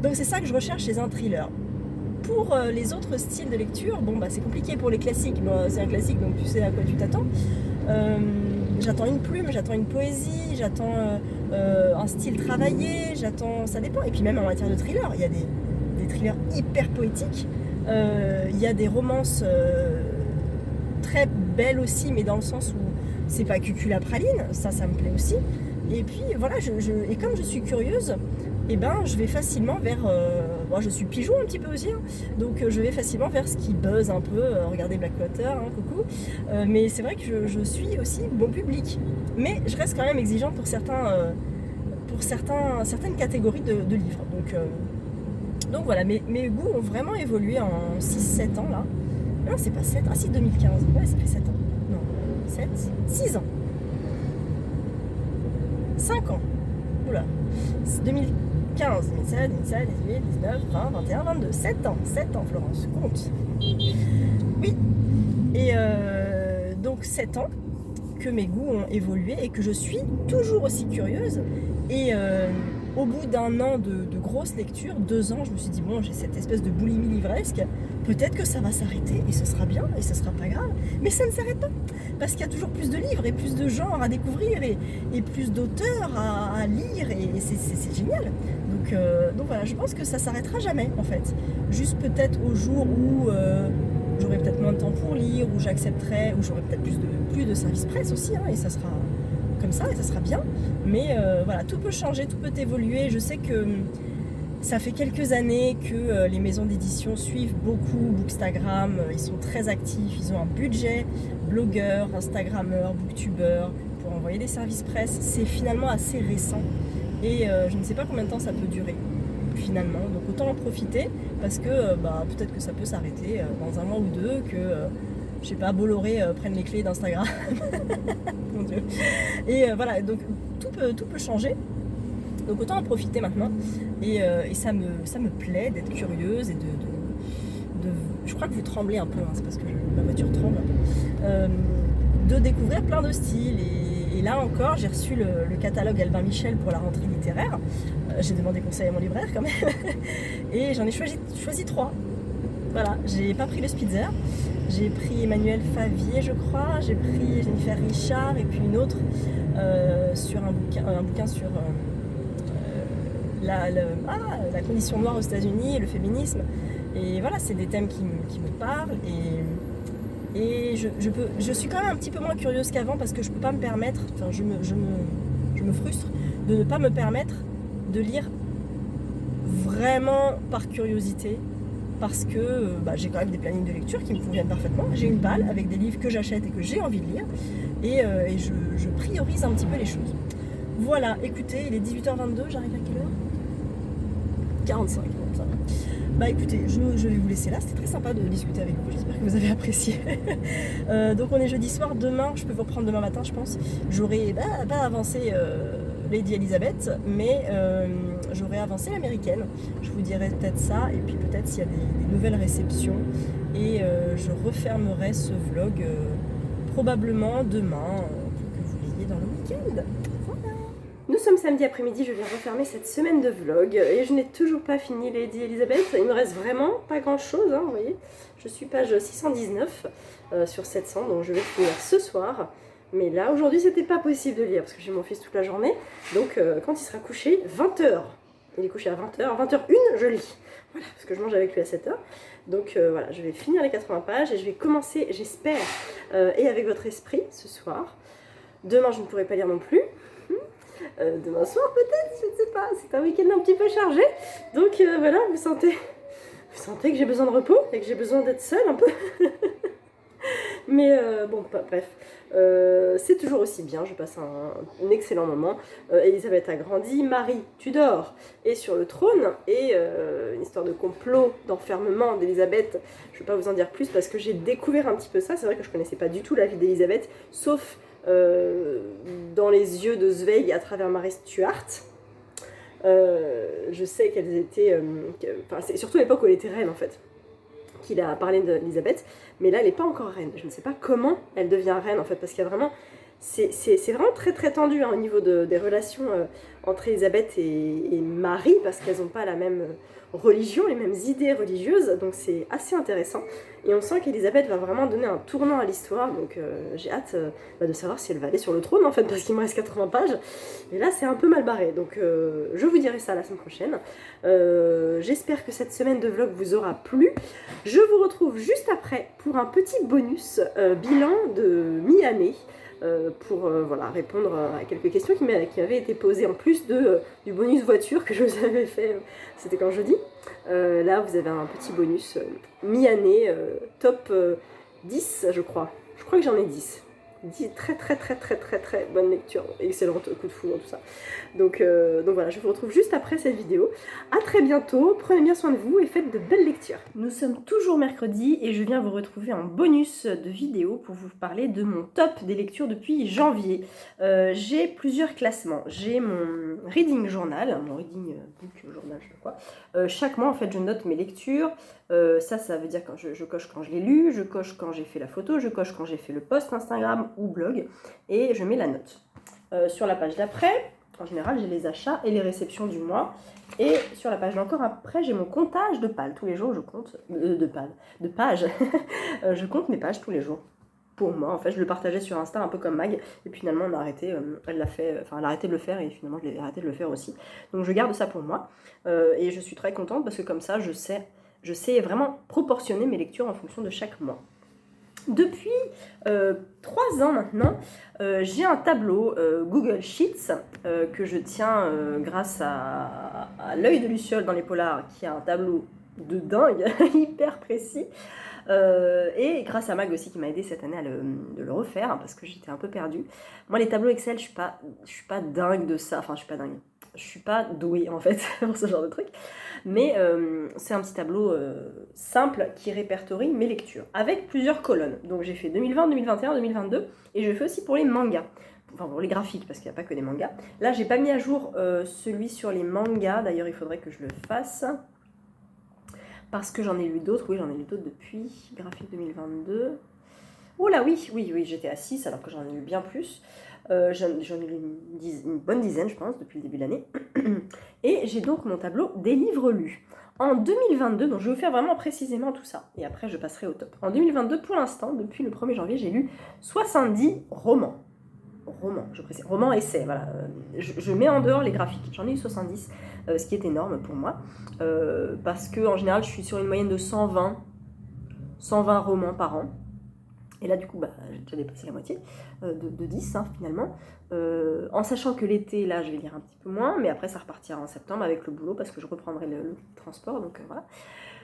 Donc c'est ça que je recherche chez un thriller. Pour les autres styles de lecture, bon bah c'est compliqué pour les classiques. Bon, c'est un classique, donc tu sais à quoi tu t'attends. J'attends une plume, j'attends une poésie, j'attends un style travaillé, ça dépend. Et puis même en matière de thriller, il y a des thrillers hyper poétiques, il y a des romances très belles aussi, mais dans le sens où c'est pas cucul-la-praline, ça me plaît aussi. Et puis voilà, et comme je suis curieuse, et ben je vais facilement vers moi je suis pigeon un petit peu aussi, hein, donc je vais facilement vers ce qui buzz un peu. Regardez Blackwater, hein, coucou. Mais c'est vrai que je suis aussi bon public, mais je reste quand même exigeante pour certaines catégories de livres. Donc voilà, mes goûts ont vraiment évolué en 6-7 ans là. Non, c'est pas 7, ah si, 2015, ouais, ça fait 7 ans. Non, 7, 6 ans. 5 ans. Oula. 2015, 2016, 2017, 2018, 19, 20, 21, 22. 7 ans, Florence, compte. Oui. Et donc 7 ans que mes goûts ont évolué et que je suis toujours aussi curieuse. Et au bout d'un an de grosses lectures, 2 ans, je me suis dit bon, j'ai cette espèce de boulimie livresque, peut-être que ça va s'arrêter et ce sera bien et ce sera pas grave. Mais ça ne s'arrête pas, parce qu'il y a toujours plus de livres et plus de genres à découvrir et plus d'auteurs à lire, et c'est génial. Donc voilà, je pense que ça s'arrêtera jamais en fait. Juste peut-être au jour où j'aurai peut-être moins de temps pour lire, où j'accepterai, où j'aurai peut-être plus de services presse aussi, hein, et ça sera comme ça et ça sera bien. Mais voilà, tout peut changer, tout peut évoluer. Je sais que ça fait quelques années que les maisons d'édition suivent beaucoup Bookstagram, ils sont très actifs, ils ont un budget blogueur, instagrammeur, booktubeur pour envoyer des services presse. C'est finalement assez récent et je ne sais pas combien de temps ça peut durer finalement, donc autant en profiter, parce que peut-être que ça peut s'arrêter dans un mois ou deux, que je sais pas, Bolloré prenne les clés d'Instagram. Mon Dieu. Et voilà, donc tout peut changer. Donc autant en profiter maintenant. Et ça me plaît d'être curieuse et de je crois que vous tremblez un peu, hein, c'est parce que ma voiture tremble un peu. De découvrir plein de styles. Et là encore, j'ai reçu le catalogue Albin Michel pour la rentrée littéraire. J'ai demandé conseil à mon libraire quand même. Et j'en ai choisi 3. Voilà, j'ai pas pris le Spitzer. J'ai pris Emmanuel Favier, je crois. J'ai pris Jennifer Richard et puis une autre sur un bouquin sur la condition noire aux États-Unis et le féminisme. Et voilà, c'est des thèmes qui me parlent. Et je suis quand même un petit peu moins curieuse qu'avant, parce que je peux pas me permettre, enfin je me frustre de ne pas me permettre de lire vraiment par curiosité, parce que j'ai quand même des plannings de lecture qui me conviennent parfaitement. J'ai une palle avec des livres que j'achète et que j'ai envie de lire, et je priorise un petit peu les choses. Voilà, écoutez, il est 18h22, j'arrive à quelle heure ? 45, bon, ça va. Bah écoutez, je vais vous laisser là, c'était très sympa de discuter avec vous, j'espère que vous avez apprécié. Donc on est jeudi soir, demain, je peux vous reprendre demain matin je pense. J'aurai pas avancé Lady Elizabeth, mais j'aurai avancé l'américaine. Je vous dirai peut-être ça, et puis peut-être s'il y a des nouvelles réceptions. Et je refermerai ce vlog probablement demain pour que vous l'ayez dans le week-end. Nous sommes samedi après-midi, je viens refermer cette semaine de vlog et je n'ai toujours pas fini Lady Elizabeth. Il me reste vraiment pas grand chose, hein, vous voyez. Je suis page 619 sur 700, donc je vais finir ce soir. Mais là, aujourd'hui, c'était pas possible de lire parce que j'ai mon fils toute la journée. Donc, quand il sera couché, 20h. il est couché à 20h. 20h01, je lis. Voilà, parce que je mange avec lui à 7h. Donc voilà, je vais finir les 80 pages et je vais commencer, j'espère, et avec votre esprit ce soir. Demain, je ne pourrai pas lire non plus. Demain soir peut-être, je ne sais pas. C'est un week-end un petit peu chargé. Donc voilà, vous sentez que j'ai besoin de repos et que j'ai besoin d'être seule un peu. Mais bon, bref, c'est toujours aussi bien, je passe un excellent moment. Elisabeth a grandi, Marie Tudor est sur le trône, et une histoire de complot, d'enfermement d'Elisabeth, je ne vais pas vous en dire plus parce que j'ai découvert un petit peu ça. C'est vrai que je ne connaissais pas du tout la vie d'Elisabeth, sauf dans les yeux de Zweig à travers Marie Stuart. Je sais qu'elles étaient... Enfin, c'est surtout à l'époque où elle était reine en fait, qu'il a parlé d'Elisabeth, mais là elle n'est pas encore reine. Je ne sais pas comment elle devient reine en fait, parce qu'il y a vraiment... C'est vraiment très très tendu hein, au niveau des relations entre Elisabeth et Marie, parce qu'elles n'ont pas la même religion, les mêmes idées religieuses, donc c'est assez intéressant. Et on sent qu'Elisabeth va vraiment donner un tournant à l'histoire, donc j'ai hâte de savoir si elle va aller sur le trône en fait, parce qu'il me reste 80 pages, et là c'est un peu mal barré, donc je vous dirai ça la semaine prochaine. J'espère que cette semaine de vlog vous aura plu. Je vous retrouve juste après pour un petit bonus bilan de mi-année, pour voilà, répondre à quelques questions qui avaient été posées en plus du bonus voiture que je vous avais fait, c'était quand jeudi. Là vous avez un petit bonus mi-année, top 10 je crois. Je crois que j'en ai 10. Très très très très très très bonne lecture, excellente, coup de foudre, tout ça. Donc voilà, je vous retrouve juste après cette vidéo. A très bientôt, prenez bien soin de vous et faites de belles lectures. Nous sommes toujours mercredi et je viens vous retrouver en bonus de vidéo pour vous parler de mon top des lectures depuis janvier. J'ai plusieurs classements. J'ai mon reading journal, mon reading book journal, je sais pas quoi. Chaque mois en fait je note mes lectures. Ça veut dire quand je coche quand je l'ai lu, je coche quand j'ai fait la photo, je coche quand j'ai fait le post Instagram ou blog, et je mets la note. Sur la page d'après, en général, j'ai les achats et les réceptions du mois. Et sur la page d'encore après, j'ai mon comptage de pages. Tous les jours, je compte... de pages. Je compte mes pages tous les jours. Pour moi, en fait, je le partageais sur Insta un peu comme Mag. Et puis finalement, on a arrêté. Elle a arrêté de le faire et finalement, je l'ai arrêté de le faire aussi. Donc, je garde ça pour moi. Et je suis très contente parce que comme ça, je sais vraiment proportionner mes lectures en fonction de chaque mois. Depuis 3 ans maintenant, j'ai un tableau Google Sheets que je tiens grâce à l'œil de Luciole dans les polars, qui a un tableau de dingue, hyper précis. Et grâce à Mag aussi qui m'a aidé cette année de le refaire, hein, parce que j'étais un peu perdue. Moi les tableaux Excel, je suis pas dingue de ça, enfin je suis pas dingue. Je suis pas douée en fait pour ce genre de truc, mais c'est un petit tableau simple qui répertorie mes lectures avec plusieurs colonnes. Donc j'ai fait 2020, 2021, 2022 et je fais aussi pour les mangas, enfin pour les graphiques parce qu'il n'y a pas que des mangas. Là j'ai pas mis à jour celui sur les mangas, d'ailleurs il faudrait que je le fasse parce que j'en ai lu d'autres. Oui, j'en ai lu d'autres depuis graphique 2022. Oh là oui, j'étais à 6 alors que j'en ai lu bien plus. J'en ai lu une bonne dizaine, je pense, depuis le début de l'année. Et j'ai donc mon tableau des livres lus. En 2022, donc je vais vous faire vraiment précisément tout ça. Et après, je passerai au top. En 2022, pour l'instant, depuis le 1er janvier, j'ai lu 70 romans. Je précise. Romans, essais, voilà. Je mets en dehors les graphiques. J'en ai eu 70, ce qui est énorme pour moi. Parce que en général, je suis sur une moyenne de 120 romans par an. Et là, du coup, j'ai déjà dépassé la moitié de 10, hein, finalement. En sachant que l'été, là, je vais lire un petit peu moins, mais après, ça repartira en septembre avec le boulot, parce que je reprendrai le transport, donc voilà.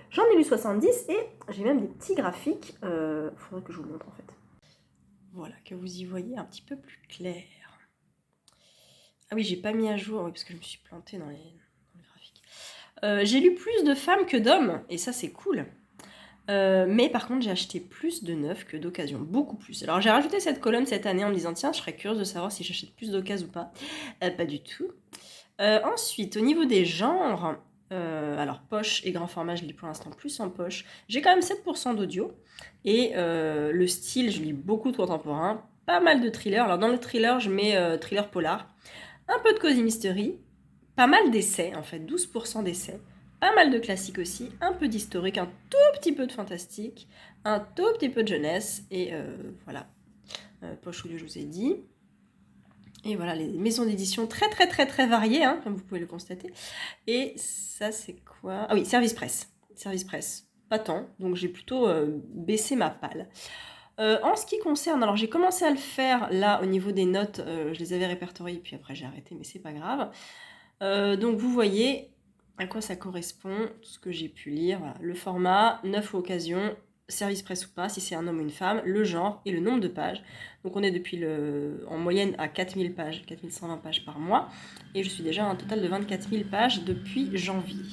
J'en ai lu 70, et j'ai même des petits graphiques. Faudrait que je vous le montre, en fait. Voilà, que vous y voyez un petit peu plus clair. Ah oui, j'ai pas mis à jour, oui, parce que je me suis plantée dans les graphiques. J'ai lu plus de femmes que d'hommes, et ça, c'est cool. Mais par contre j'ai acheté plus de neufs que d'occasion, beaucoup plus. Alors j'ai rajouté cette colonne cette année en me disant tiens je serais curieuse de savoir si j'achète plus d'occasion ou pas. Pas du tout. Ensuite au niveau des genres, alors poche et grand format je lis pour l'instant plus en poche. J'ai quand même 7% d'audio et le style je lis beaucoup de contemporain, pas mal de thrillers. Alors dans le thriller je mets thriller polar, un peu de cozy mystery, pas mal d'essais en fait, 12% d'essais. Pas mal de classiques aussi, un peu d'historique, un tout petit peu de fantastique, un tout petit peu de jeunesse, et voilà, poche audio je vous ai dit. Et voilà, les maisons d'édition très variées, hein, comme vous pouvez le constater. Et ça, c'est quoi? Ah oui, Service Presse. Service Presse, pas tant, donc j'ai plutôt baissé ma palle. En ce qui concerne, alors j'ai commencé à le faire là au niveau des notes, je les avais répertoriées, puis après j'ai arrêté, mais c'est pas grave. Donc vous voyez à quoi ça correspond, tout ce que j'ai pu lire. Voilà. Le format, 9 occasions, service presse ou pas, si c'est un homme ou une femme, le genre et le nombre de pages. Donc on est en moyenne à 4000 pages, 4120 pages par mois. Et je suis déjà à un total de 24 000 pages depuis janvier.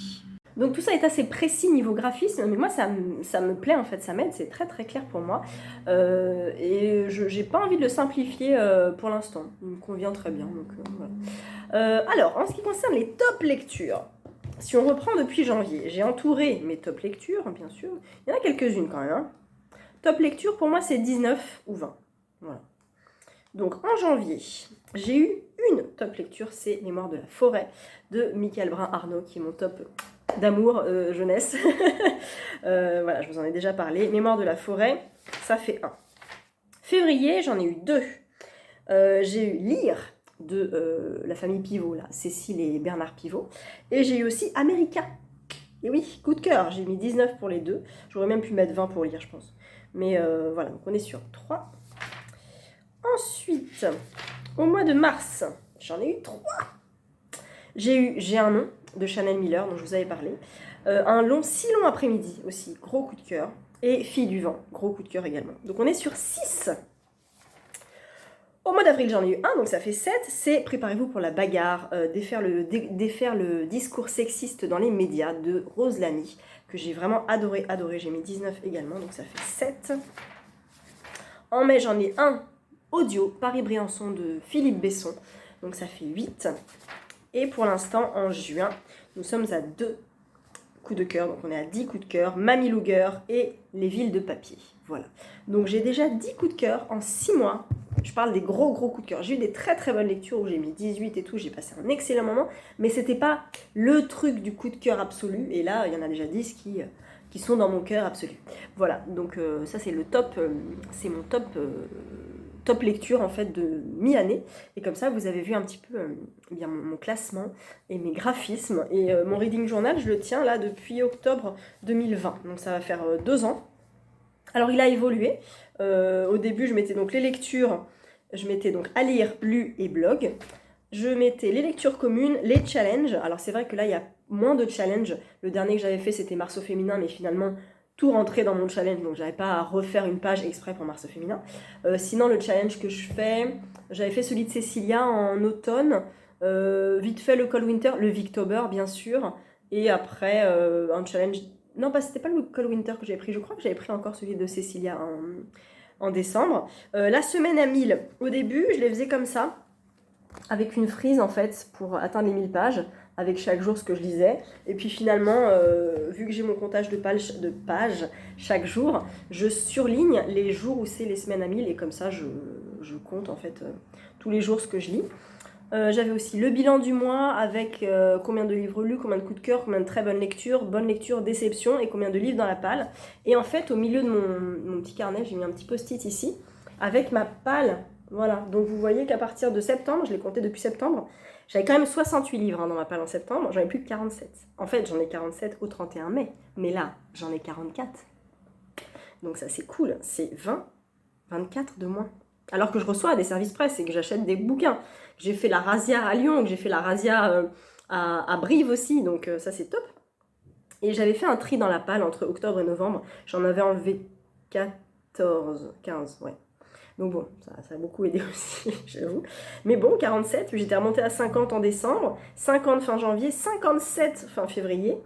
Donc tout ça est assez précis niveau graphisme, mais moi ça me plaît en fait, ça m'aide, c'est très clair pour moi. Et je n'ai pas envie de le simplifier pour l'instant, il me convient très bien. Donc, voilà. Alors, en ce qui concerne les top lectures, si on reprend depuis janvier, j'ai entouré mes top lectures, bien sûr. Il y en a quelques-unes quand même. Hein. Top lecture, pour moi, c'est 19 ou 20. Voilà. Donc, en janvier, j'ai eu une top lecture, c'est Mémoire de la forêt de Michael Brun-Arnaud, qui est mon top d'amour jeunesse. Voilà, je vous en ai déjà parlé. Mémoire de la forêt, ça fait 1. Février, j'en ai eu 2. J'ai eu Lire de la famille Pivot, là, Cécile et Bernard Pivot. Et j'ai eu aussi America. Et oui, coup de cœur, j'ai mis 19 pour les deux. J'aurais même pu mettre 20 pour lire, je pense. Mais voilà, donc on est sur 3. Ensuite, au mois de mars, j'en ai eu 3. J'ai un nom de Chanel Miller, dont je vous avais parlé. Un long, si long après-midi aussi, gros coup de cœur. Et Fille du vent, gros coup de cœur également. Donc on est sur 6. Au mois d'avril, j'en ai eu 1, donc ça fait 7. C'est Préparez-vous pour la bagarre, défaire le discours sexiste dans les médias de Rose Lamy, que j'ai vraiment adoré. J'ai mis 19 également, donc ça fait 7. En mai, j'en ai un audio, Paris-Briançon de Philippe Besson, donc ça fait 8. Et pour l'instant, en juin, nous sommes à 2 coups de cœur, donc on est à 10 coups de cœur, Mamie Luger et Les villes de papier. Voilà. Donc j'ai déjà 10 coups de cœur en 6 mois. Je parle des gros coups de cœur. J'ai eu des très bonnes lectures où j'ai mis 18 et tout, j'ai passé un excellent moment, mais c'était pas le truc du coup de cœur absolu. Et là, il y en a déjà 10 qui sont dans mon cœur absolu. Voilà, donc ça c'est le top, c'est mon top lecture en fait de mi-année. Et comme ça, vous avez vu un petit peu bien mon classement et mes graphismes. Et mon reading journal, je le tiens là depuis octobre 2020. Donc ça va faire 2 ans. Alors il a évolué. Au début, je mettais donc les lectures, je mettais donc à lire, lu et blog. Je mettais les lectures communes, les challenges. Alors c'est vrai que là, il y a moins de challenges. Le dernier que j'avais fait, c'était Mars au féminin, mais finalement, tout rentrait dans mon challenge, donc j'avais pas à refaire une page exprès pour Mars au féminin. Sinon, le challenge que je fais, j'avais fait celui de Cécilia en automne. Vite fait le Cold Winter, le Victober, bien sûr. Et après, un challenge... Non, c'était pas le Cold Winter que j'avais pris. Je crois que j'avais pris encore celui de Cécilia en décembre. La semaine à 1000, au début, je les faisais comme ça, avec une frise en fait, pour atteindre les 1000 pages, avec chaque jour ce que je lisais. Et puis finalement, vu que j'ai mon comptage de pages chaque jour, je surligne les jours où c'est les semaines à 1000, et comme ça, je compte en fait tous les jours ce que je lis. J'avais aussi le bilan du mois avec combien de livres lus, combien de coups de cœur, combien de très bonnes lectures, déceptions et combien de livres dans la palle. Et en fait, au milieu de mon petit carnet, j'ai mis un petit post-it ici avec ma palle. Voilà, donc vous voyez qu'à partir de septembre, je l'ai compté depuis septembre, j'avais quand même 68 livres dans ma palle en septembre, j'en ai plus que 47. En fait, j'en ai 47 au 31 mai, mais là, j'en ai 44. Donc ça, c'est cool, c'est 24 de moins. Alors que je reçois des services presse et que j'achète des bouquins. J'ai fait la razzia à Lyon, que j'ai fait la razzia à Brive aussi, donc ça c'est top. Et j'avais fait un tri dans la palle entre octobre et novembre. J'en avais enlevé 15, ouais. Donc bon, ça a beaucoup aidé aussi, j'avoue. Mais bon, 47, puis j'étais remontée à 50 en décembre, 50 fin janvier, 57 fin février,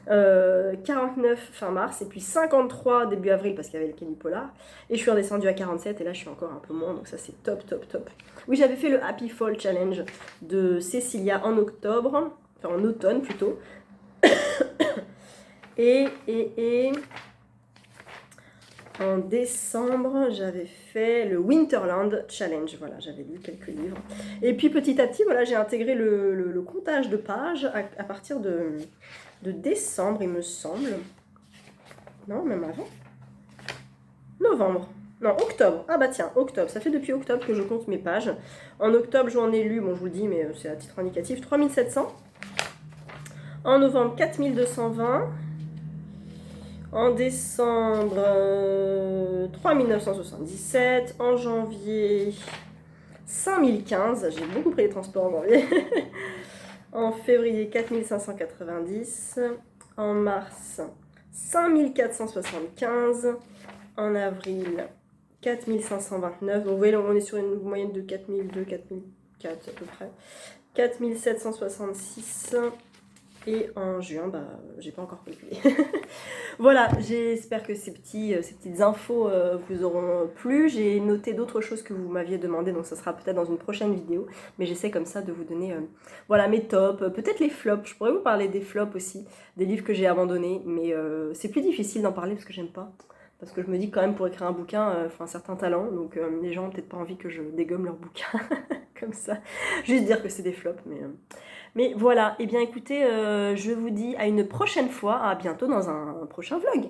49 fin mars, et puis 53 début avril parce qu'il y avait le Kenny Polar. Et je suis redescendue à 47, et là je suis encore un peu moins, donc ça c'est top. Oui, j'avais fait le Happy Fall Challenge de Cécilia en octobre, enfin en automne plutôt. et en décembre, j'avais fait le Winterland Challenge. Voilà, j'avais lu quelques livres. Et puis petit à petit, voilà, j'ai intégré le comptage de pages à partir de décembre, il me semble. Non, même avant. Novembre. Non, octobre. Ah bah tiens, octobre. Ça fait depuis octobre que je compte mes pages. En octobre, j'en ai lu, bon je vous le dis, mais c'est à titre indicatif, 3700. En novembre, 4220. En décembre, 3977. En janvier, 5015. J'ai beaucoup pris les transports en janvier. En février, 4590. En mars, 5475. En avril, 4529. Donc vous voyez, on est sur une moyenne de 4002, 4004 à peu près. 4766. Et en juin, bah, j'ai pas encore calculé. Voilà, j'espère que ces petites infos vous auront plu. J'ai noté d'autres choses que vous m'aviez demandé, donc ça sera peut-être dans une prochaine vidéo. Mais j'essaie comme ça de vous donner voilà, mes tops, peut-être les flops. Je pourrais vous parler des flops aussi, des livres que j'ai abandonnés. Mais c'est plus difficile d'en parler parce que j'aime pas. Parce que je me dis que quand même pour écrire un bouquin, il faut un certain talent. Donc les gens ont peut-être pas envie que je dégomme leur bouquin comme ça. Juste dire que c'est des flops, mais voilà, et bien écoutez, je vous dis à une prochaine fois, à bientôt dans un prochain vlog.